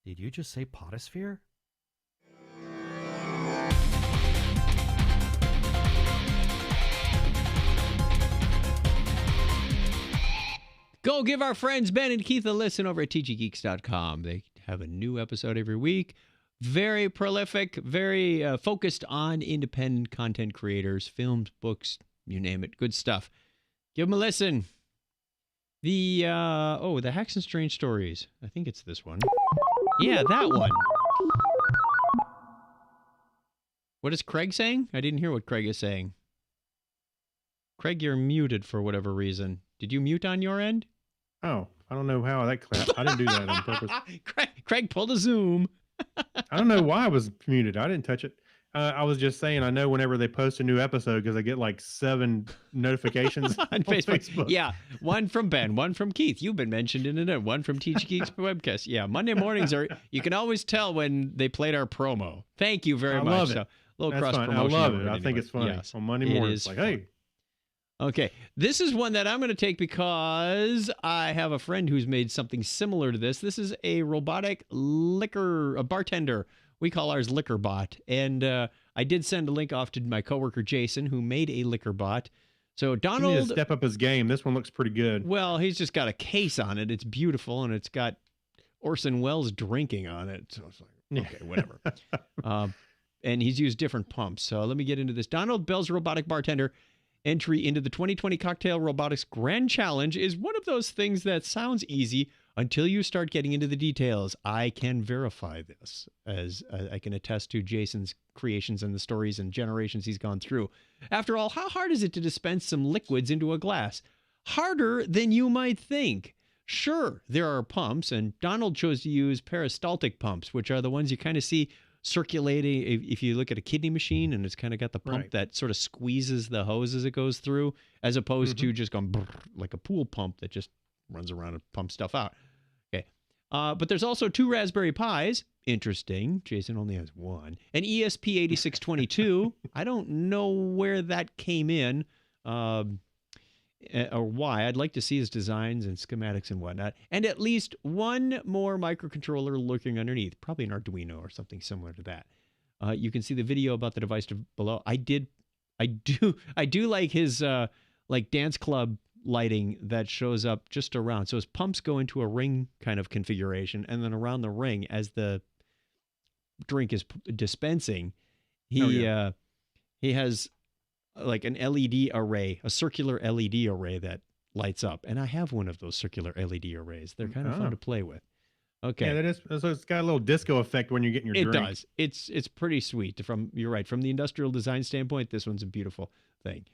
Did you just say potosphere? Go give our friends Ben and Keith a listen over at tggeeks.com. They have a new episode every week. Very prolific, very focused on independent content creators, films, books, you name it. Good stuff. Give them a listen. The Hacks and Strange Stories. I think it's this one. Yeah, that one. What is Craig saying? I didn't hear what Craig is saying. Craig, you're muted for whatever reason. Did you mute on your end? Oh, I don't know how that clapped. I didn't do that on purpose. Craig pulled a Zoom. I don't know why I was muted. I didn't touch it. I was just saying, I know whenever they post a new episode, because I get like 7 notifications on Facebook. Yeah, one from Ben, one from Keith. You've been mentioned in it. One from TG Geeks webcast. Yeah, Monday mornings you can always tell when they played our promo. Thank you very much. Love it. So, a little That's cross fine. promotion. I love it. I think it's funny. Yes, on Monday morning, it's like, fun. hey. Okay, this is one that I'm going to take because I have a friend who's made something similar to this. This is a robotic a bartender. We call ours Liquorbot. And I did send a link off to my coworker Jason, who made a Liquorbot. So Donald... He needs to step up his game. This one looks pretty good. Well, he's just got a case on it. It's beautiful, and it's got Orson Welles drinking on it. So it's like, okay, whatever. And he's used different pumps. So let me get into this. Donald Bell's robotic bartender entry into the 2020 Cocktail Robotics Grand Challenge is one of those things that sounds easy, until you start getting into the details, I can verify this, as I can attest to Jason's creations and the stories and generations he's gone through. After all, how hard is it to dispense some liquids into a glass? Harder than you might think. Sure, there are pumps, and Donald chose to use peristaltic pumps, which are the ones you kind of see circulating. If you look at a kidney machine, and it's kind of got the pump that sort of squeezes the hose as it goes through, as opposed to just going like a pool pump that just runs around and pumps stuff out. Okay. But there's also 2 Raspberry Pis. Interesting. Jason only has 1. An ESP8622. I don't know where that came in. Or why. I'd like to see his designs and schematics and whatnot. And at least 1 more microcontroller lurking underneath. Probably an Arduino or something similar to that. You can see the video about the device below. I do like his like dance club lighting that shows up just around. So his pumps go into a ring kind of configuration, and then around the ring, as the drink is dispensing, he has like an LED array, a circular LED array that lights up. And I have one of those circular LED arrays. They're kind of fun to play with. Okay. Yeah, that is. So it's got a little disco effect when you're getting your drink. It does. It's pretty sweet. You're right. From the industrial design standpoint, this one's a beautiful thing.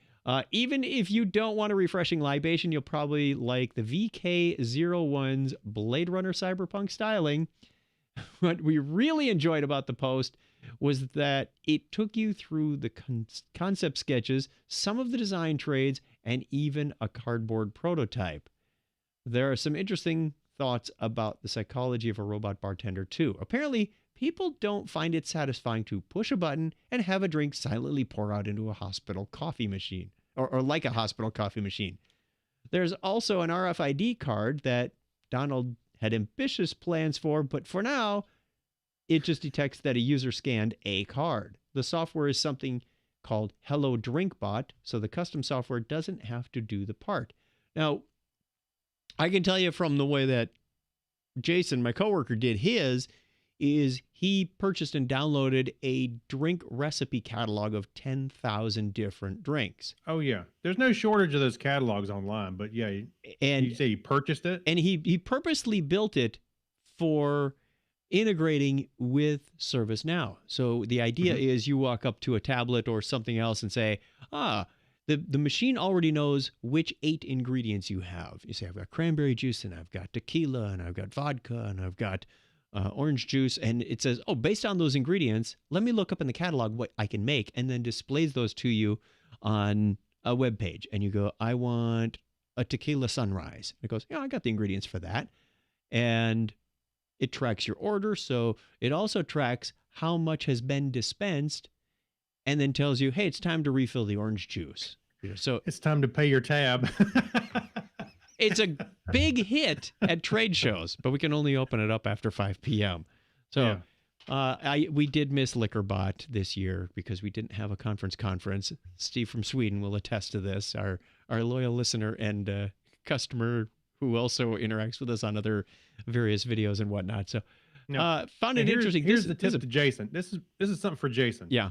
Even if you don't want a refreshing libation, you'll probably like the VK01's Blade Runner Cyberpunk styling. What we really enjoyed about the post was that it took you through the concept sketches, some of the design trades, and even a cardboard prototype. There are some interesting thoughts about the psychology of a robot bartender, too. Apparently, people don't find it satisfying to push a button and have a drink silently pour out into a hospital coffee machine, or like a hospital coffee machine. There's also an RFID card that Donald had ambitious plans for, but for now, it just detects that a user scanned a card. The software is something called Hello Drinkbot, so the custom software doesn't have to do the part. Now, I can tell you from the way that Jason, my coworker, did his, is he purchased and downloaded a drink recipe catalog of 10,000 different drinks. Oh, yeah. There's no shortage of those catalogs online, but yeah, you say he purchased it? And he purposely built it for integrating with ServiceNow. So the idea is you walk up to a tablet or something else and say, the machine already knows which 8 ingredients you have. You say, I've got cranberry juice, and I've got tequila, and I've got vodka, and I've got orange juice. And it says, oh, based on those ingredients, let me look up in the catalog what I can make, and then displays those to you on a web page. And you go, I want a tequila sunrise. It goes, yeah, I got the ingredients for that. And it tracks your order. So it also tracks how much has been dispensed, and then tells you, hey, it's time to refill the orange juice. So it's time to pay your tab. It's a big hit at trade shows, but we can only open it up after 5 p.m. So we did miss Liquorbot this year because we didn't have a conference. Steve from Sweden will attest to this, our loyal listener and customer who also interacts with us on other various videos and whatnot. So found it interesting. Here's the tip to Jason. This is something for Jason. Yeah.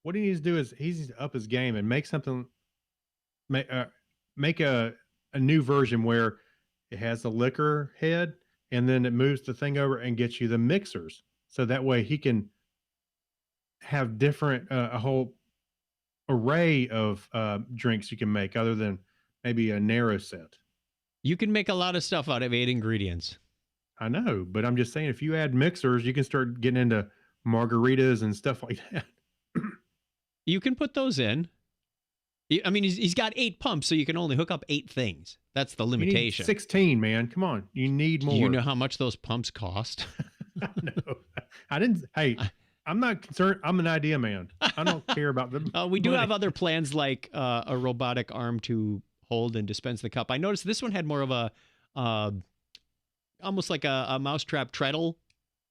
What he needs to do is he needs to up his game and make something, make a new version where it has the liquor head, and then it moves the thing over and gets you the mixers. So that way he can have different, a whole array of drinks you can make other than maybe a narrow set. You can make a lot of stuff out of 8 ingredients. I know, but I'm just saying, if you add mixers, you can start getting into margaritas and stuff like that. You can put those in. I mean, he's got 8 pumps, so you can only hook up 8 things. That's the limitation. You need 16, man. Come on. You need more. Do you know how much those pumps cost? No, I didn't. Hey, I'm not concerned. I'm an idea man. I don't care about them. We do have other plans, like a robotic arm to hold and dispense the cup. I noticed this one had more of a, almost like a mousetrap treadle.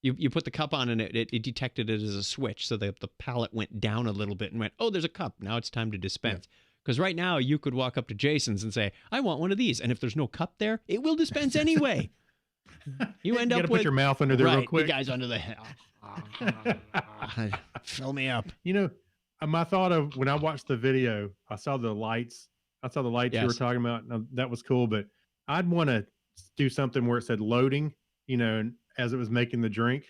You put the cup on, and it detected it as a switch, so the pallet went down a little bit and went, oh, there's a cup. Now it's time to dispense. Because right now, you could walk up to Jason's and say, I want one of these. And if there's no cup there, it will dispense anyway. You end up with... put your mouth under there real quick. You guys under the... Fill me up. You know, my thought of when I watched the video, I saw the lights. You were talking about. That was cool, but I'd want to do something where it said loading, as it was making the drink,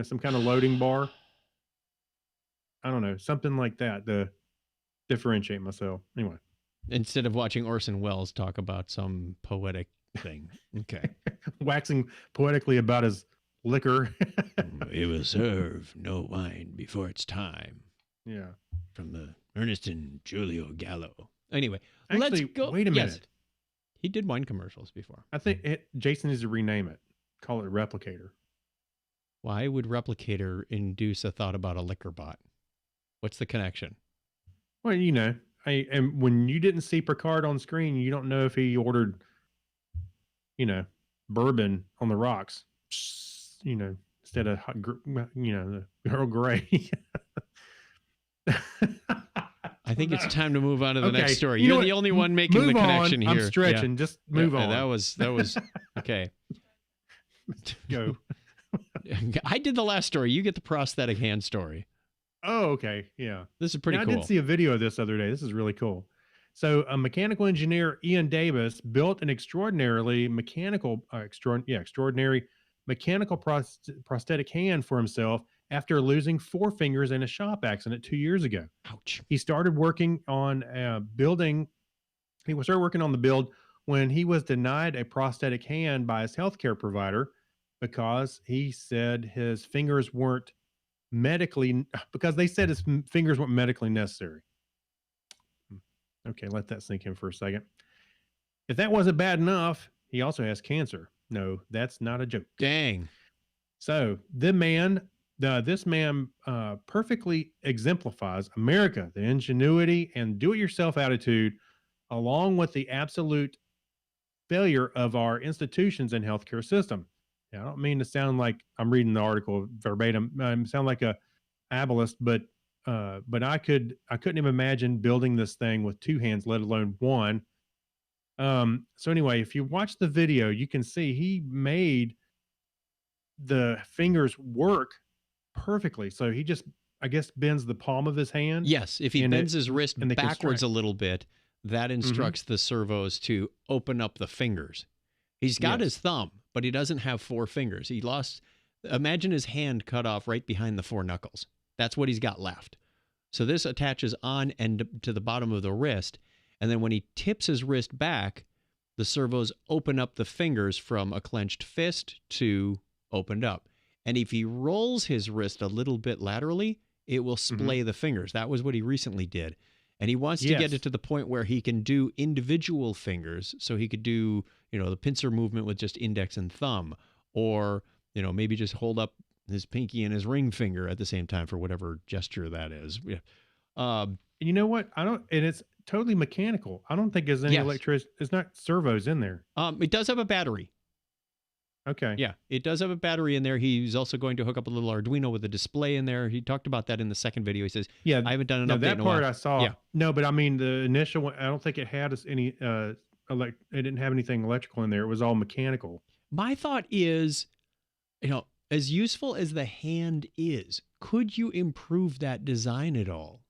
some kind of loading bar. I don't know, something like that to differentiate myself. Anyway. Instead of watching Orson Welles talk about some poetic thing. Okay. Waxing poetically about his liquor. It will serve no wine before it's time. Yeah. From the Ernest and Julio Gallo. Anyway, Actually, let's go. Wait a minute. Yes. He did wine commercials before. I think Jason needs to rename it. Call it Replicator. Why would Replicator induce a thought about a Liquorbot? What's the connection? Well, and when you didn't see Picard on screen, you don't know if he ordered, bourbon on the rocks, instead of, the Earl Grey. I think it's time to move on to the Okay, next story. you know You're what? the only one making the Move on. connection here. I'm stretching. Yeah. Just move on. That was okay. Go. I did the last story. You get the prosthetic hand story. Oh, okay. Yeah. This is pretty Now, cool. I did see a video of this the other day. This is really cool. So, a mechanical engineer, Ian Davis, built an extraordinary mechanical prosthetic hand for himself after losing 4 fingers in a shop accident 2 years ago. Ouch. He started working on building. He started working on the build when he was denied a prosthetic hand by his healthcare provider because he said his fingers weren't because they said his fingers weren't medically necessary. Okay, let that sink in for a second. If that wasn't bad enough, he also has cancer. No, that's not a joke. Dang. So this man perfectly exemplifies America, the ingenuity and do-it-yourself attitude, along with the absolute failure of our institutions and healthcare system. Now, I don't mean to sound like I'm reading the article verbatim. I sound like a ableist, but I couldn't even imagine building this thing with 2 hands, let alone 1. So anyway, if you watch the video, you can see he made the fingers work perfectly. So he just, I guess, bends the palm of his hand. Yes, if he bends his wrist and they can backwards a strike. little bit, that instructs the servos to open up the fingers. He's got his thumb, but he doesn't have 4 fingers. Imagine his hand cut off right behind the 4 knuckles. That's what he's got left. So this attaches on and to the bottom of the wrist, and then when he tips his wrist back, the servos open up the fingers from a clenched fist to opened up. And if he rolls his wrist a little bit laterally, it will splay the fingers. That was what he recently did. And he wants to get it to the point where he can do individual fingers. So he could do, the pincer movement with just index and thumb, or, maybe just hold up his pinky and his ring finger at the same time for whatever gesture that is. Yeah. You know what? And it's totally mechanical. I don't think there's any electricity. It's not servos in there. It does have a battery. Okay. Yeah, it does have a battery in there. He's also going to hook up a little Arduino with a display in there. He talked about that in the second video. He says, I haven't done an update that in a part while. I saw. Yeah. No, but I mean, the initial one, I don't think it had any, it didn't have anything electrical in there. It was all mechanical. My thought is, as useful as the hand is, could you improve that design at all?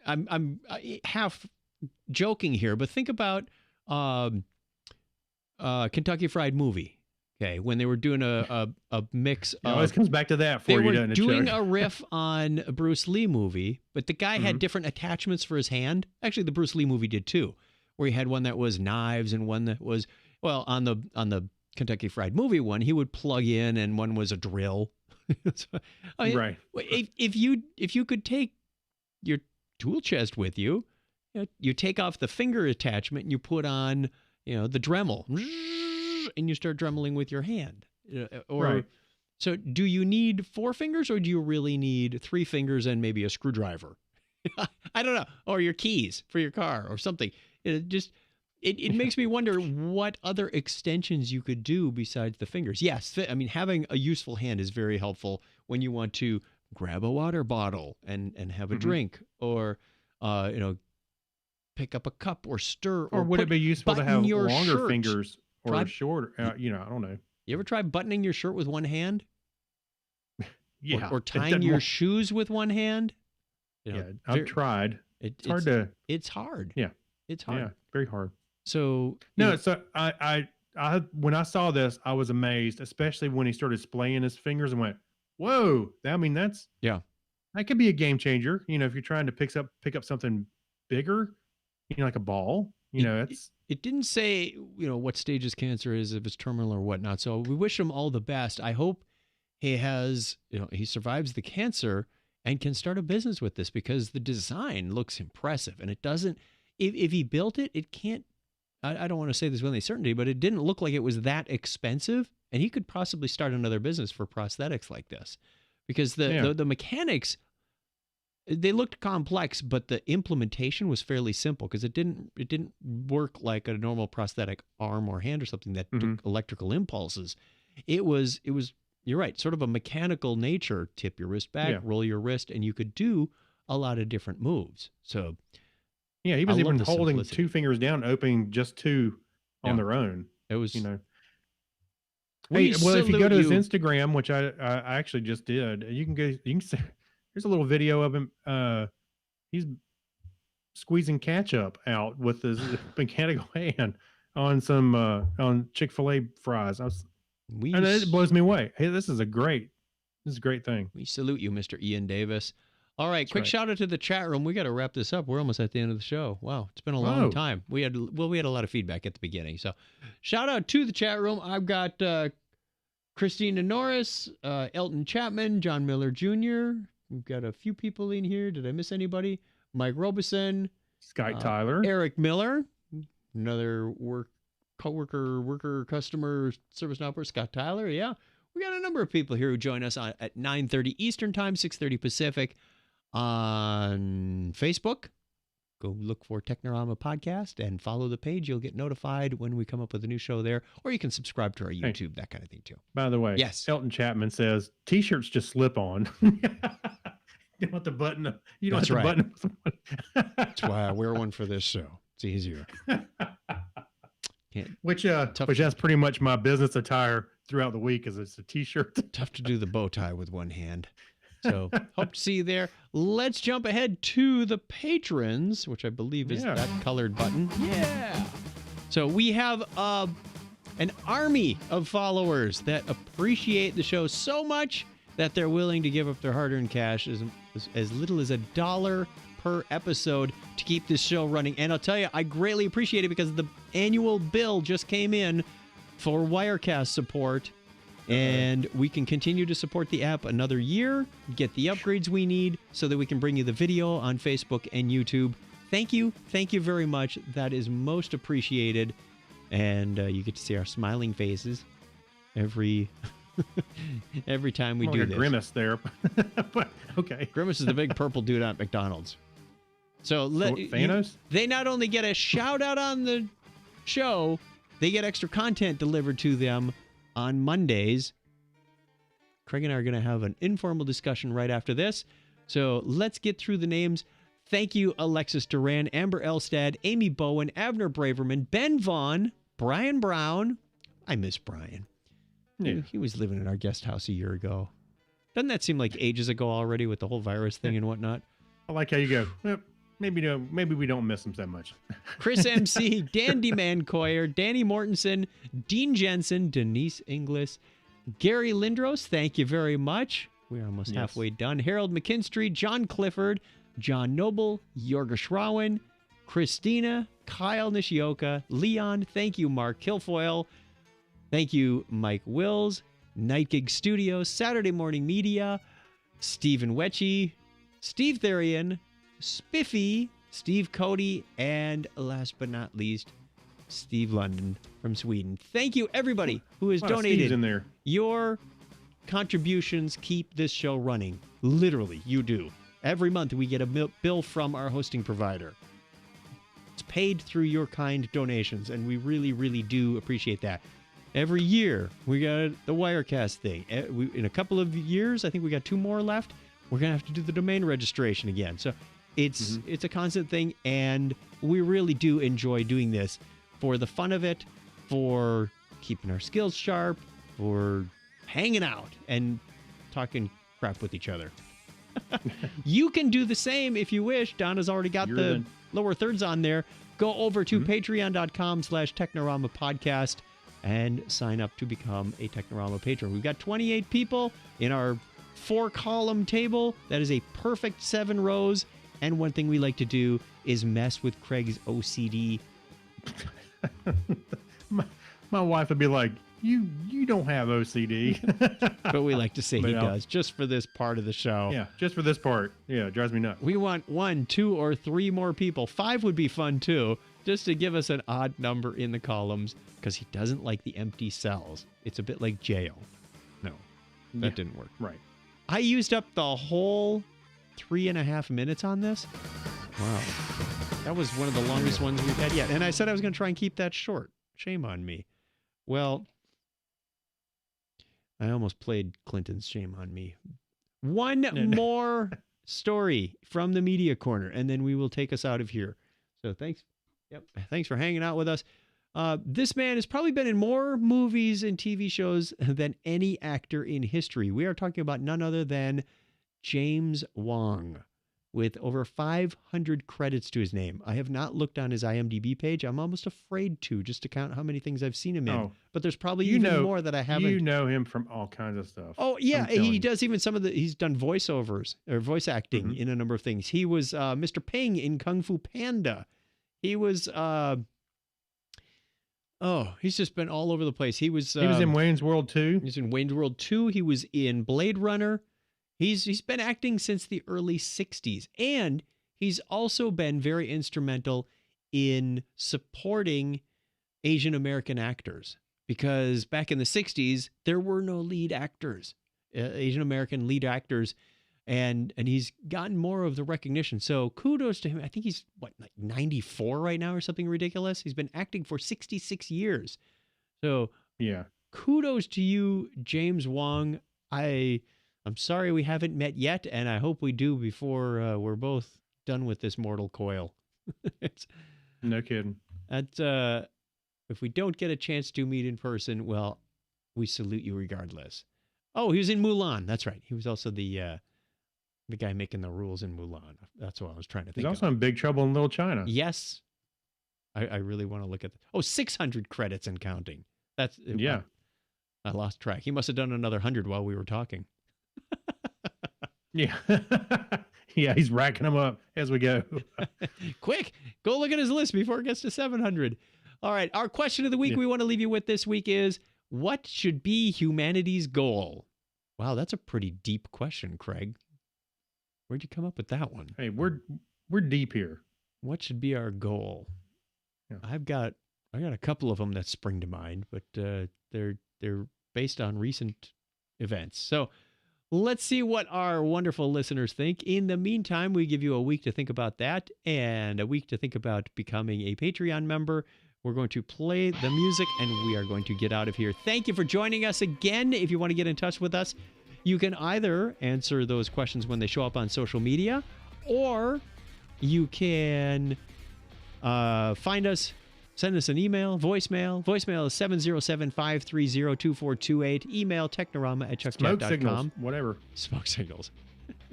I'm half joking here, but think about Kentucky Fried Movie. Okay, when they were doing a mix It always comes back to that. They were doing a riff on a Bruce Lee movie, but the guy Mm-hmm. had different attachments for his hand. Actually, the Bruce Lee movie did too, where he had one that was knives and one that was, well, on the Kentucky Fried Movie one, he would plug in, and one was a drill. So, Right. If you could take your tool chest with you, you take off the finger attachment and you put on, the Dremel, and you start dremeling with your hand. Right. So do you need 4 fingers, or do you really need 3 fingers and maybe a screwdriver? I don't know. Or your keys for your car or something. It makes me wonder what other extensions you could do besides the fingers. Yes, I mean, having a useful hand is very helpful when you want to grab a water bottle and have a drink, or, pick up a cup or stir. Or would it be useful to have your longer shirt. fingers or shorter? I don't know. You ever try buttoning your shirt with one hand? Yeah. Or tying your shoes with one hand? I've tried. It's hard to. It's hard. Yeah. It's hard. Yeah, very hard. So No, so I when I saw this, I was amazed, especially when he started splaying his fingers and went, "Whoa!" I mean, yeah. that could be a game changer. If you're trying to pick up something bigger, like a ball. It didn't say, what stage his cancer is, if it's terminal or whatnot. So we wish him all the best. I hope he has, he survives the cancer and can start a business with this, because the design looks impressive. And it doesn't, if he built it, it can't, I don't want to say this with any certainty, but it didn't look like it was that expensive. And he could possibly start another business for prosthetics like this, because the mechanics, they looked complex, but the implementation was fairly simple, because it didn't work like a normal prosthetic arm or hand or something that took electrical impulses. It was, you're right, sort of a mechanical nature. Tip your wrist back, roll your wrist, and you could do a lot of different moves. So yeah, he was even holding two fingers down, opening just two on their own. It was, Hey, well, if you go to his Instagram, which I actually just did, you can see. Here's a little video of him. He's squeezing ketchup out with his mechanical hand on some on Chick-fil-A fries. And it blows me away. Hey, this is a great thing. We salute you, Mr. Ian Davis. All right, quick shout out to the chat room. We got to wrap this up. We're almost at the end of the show. Wow, it's been a long time. We had a lot of feedback at the beginning. So shout out to the chat room. I've got Christina Norris, Elton Chapman, John Miller Jr., we've got a few people in here. Did I miss anybody? Mike Robeson. Sky Tyler. Eric Miller. Another worker, customer service now for Scott Tyler. Yeah. We got a number of people here who join us at 9:30 Eastern Time, 6:30 Pacific on Facebook. Go look for Technorama Podcast and follow the page. You'll get notified when we come up with a new show there, or you can subscribe to our YouTube, that kind of thing too. By the way, yes, Elton Chapman says T-shirts just slip on. You don't have to button up. You don't have to button up. That's why I wear one for this show. It's easier. Which that's pretty much my business attire throughout the week, is it's a T-shirt. Tough to do the bow tie with one hand. So hope to see you there. Let's jump ahead to the patrons, which I believe is that colored button. Yeah. So we have an army of followers that appreciate the show so much that they're willing to give up their hard-earned cash as little as $1 per episode to keep this show running. And I'll tell you, I greatly appreciate it, because the annual bill just came in for Wirecast support. And we can continue to support the app another year, get the upgrades we need so that we can bring you the video on Facebook and YouTube. Thank you. Thank you very much. That is most appreciated. And you get to see our smiling faces every time we do this. Grimace there. But okay. Grimace is the big purple dude at McDonald's. So Thanos? They not only get a shout out on the show, they get extra content delivered to them on Mondays. Craig and I are going to have an informal discussion right after this. So let's get through the names. Thank you, Alexis Duran, Amber Elstad, Amy Bowen, Abner Braverman, Ben Vaughn, Brian Brown. I miss Brian. Yeah. He was living in our guest house a year ago. Doesn't that seem like ages ago already with the whole virus thing and whatnot? I like how you go, well, maybe we don't miss him so much. Chris MC, Dandy Mancoyer, Danny Mortensen, Dean Jensen, Denise Inglis, Gary Lindros, thank you very much. We're almost halfway done. Harold McKinstry, John Clifford, John Noble, Jorga Schrauen, Christina, Kyle Nishioka, Leon, thank you, Mark Kilfoyle, thank you, Mike Wills, Night Gig Studios, Saturday Morning Media, Stephen Wetchy, Steve Therian, Spiffy, Steve Cody, and last but not least, Steve London from Sweden. Thank you, everybody who has donated. In there. Your contributions keep this show running. Literally, you do. Every month we get a bill from our hosting provider. It's paid through your kind donations, and we really, really do appreciate that. Every year, we got the Wirecast thing. In a couple of years, I think we got 2 more left, we're going to have to do the domain registration again. So it's a constant thing, and we really do enjoy doing this for the fun of it, for keeping our skills sharp, for hanging out and talking crap with each other. You can do the same if you wish. Donna's already got the lower thirds on there. go over to patreon.com/Technorama podcast and sign up to become a Technorama patron. We've got 28 people in our 4-column table. That is a perfect 7 rows. And one thing we like to do is mess with Craig's OCD. My wife would be like, you don't have OCD. But we like to say he But, does, just for this part of the show. Yeah, just for this part. Yeah, it drives me nuts. We want 1, 2, or 3 more people. 5 would be fun too, just to give us an odd number in the columns, because he doesn't like the empty cells. It's a bit like jail. No, that didn't work. Right. I used up the whole 3.5 minutes on this. Wow. That was one of the longest ones we've had yet. And I said I was going to try and keep that short. Shame on me. Well, I almost played Clinton's Shame on Me. One more story from the Media Corner, and then we will take us out of here. So thanks. Yep. Thanks for hanging out with us. This man has probably been in more movies and TV shows than any actor in history. We are talking about none other than James Wong, with over 500 credits to his name. I have not looked on his IMDb page. I'm almost afraid to, just to count how many things I've seen him in. Oh, but there's probably even more that I haven't. You know him from all kinds of stuff. Oh, yeah. He does even some of the... He's done voiceovers or voice acting in a number of things. He was Mr. Ping in Kung Fu Panda. He was... he's just been all over the place. He was in Wayne's World 2. He's in Wayne's World 2. He was in Blade Runner. He's been acting since the early 60s. And he's also been very instrumental in supporting Asian American actors. Because back in the 60s, there were no lead actors, Asian American lead actors. And he's gotten more of the recognition. So kudos to him. I think he's, like 94 right now or something ridiculous. He's been acting for 66 years. So yeah, kudos to you, James Wong. I'm sorry we haven't met yet, and I hope we do before we're both done with this mortal coil. No kidding. If we don't get a chance to meet in person, well, we salute you regardless. Oh, he was in Mulan. That's right. He was also the guy making the rules in Mulan. That's what I was trying to think He's also in Big Trouble in Little China. Yes. I really want to look at 600 credits and counting. Yeah. I lost track. He must have done another 100 while we were talking. Yeah. Yeah, he's racking them up as we go. Quick, go look at his list before it gets to 700. All right, our question of the week we want to leave you with this week is, what should be humanity's goal? Wow, that's a pretty deep question, Craig. Where'd you come up with that one? Hey, we're deep here. What should be our goal? Yeah. I got a couple of them that spring to mind, but they're based on recent events. So let's see what our wonderful listeners think. In the meantime, we give you a week to think about that and a week to think about becoming a Patreon member. We're going to play the music and we are going to get out of here. Thank you for joining us again. If you want to get in touch with us, you can either answer those questions when they show up on social media, or you can find us, send us an email, voicemail. Voicemail is 707-530-2428. Email technorama@chuckchat.com. Smoke signals, whatever. Smoke signals.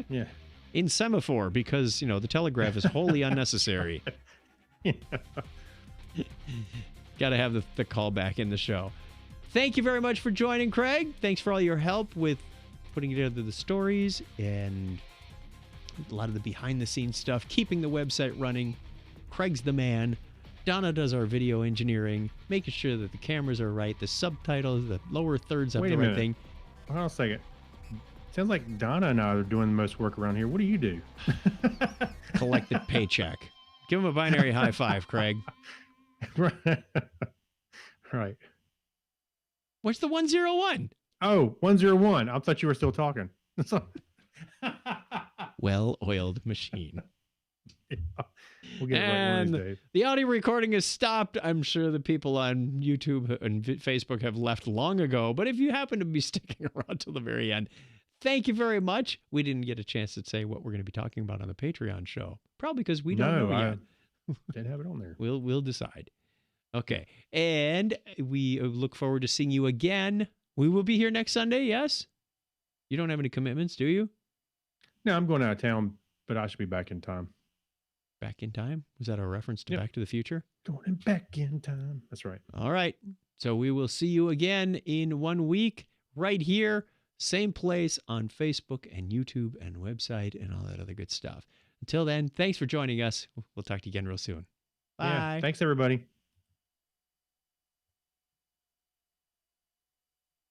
Yeah. In semaphore, because, the telegraph is wholly unnecessary. Got to have the callback in the show. Thank you very much for joining, Craig. Thanks for all your help with putting together the stories and a lot of the behind-the-scenes stuff, keeping the website running. Craig's the man. Donna does our video engineering, making sure that the cameras are right, the subtitles, the lower thirds have the right thing. Hold on a second. Sounds like Donna and I are doing the most work around here. What do you do? Collect the paycheck. Give him a binary high five, Craig. Right. What's the 101? Oh, 101. I thought you were still talking. Well-oiled machine. We'll get it right one of these days. The audio recording is stopped. I'm sure the people on YouTube and Facebook have left long ago, but if you happen to be sticking around till the very end, thank you very much. We didn't get a chance to say what we're going to be talking about on the Patreon show, probably because we don't know yet. Didn't have it on there. We'll decide. Okay, and we look forward to seeing you again. We will be here next Sunday, yes? You don't have any commitments, do you? No, I'm going out of town, but I should be back in time. Back in Time? Was that a reference to Yep. Back to the Future? Going back in time. That's right. All right. So we will see you again in 1 week right here, same place on Facebook and YouTube and website and all that other good stuff. Until then, thanks for joining us. We'll talk to you again real soon. Bye. Yeah. Thanks, everybody.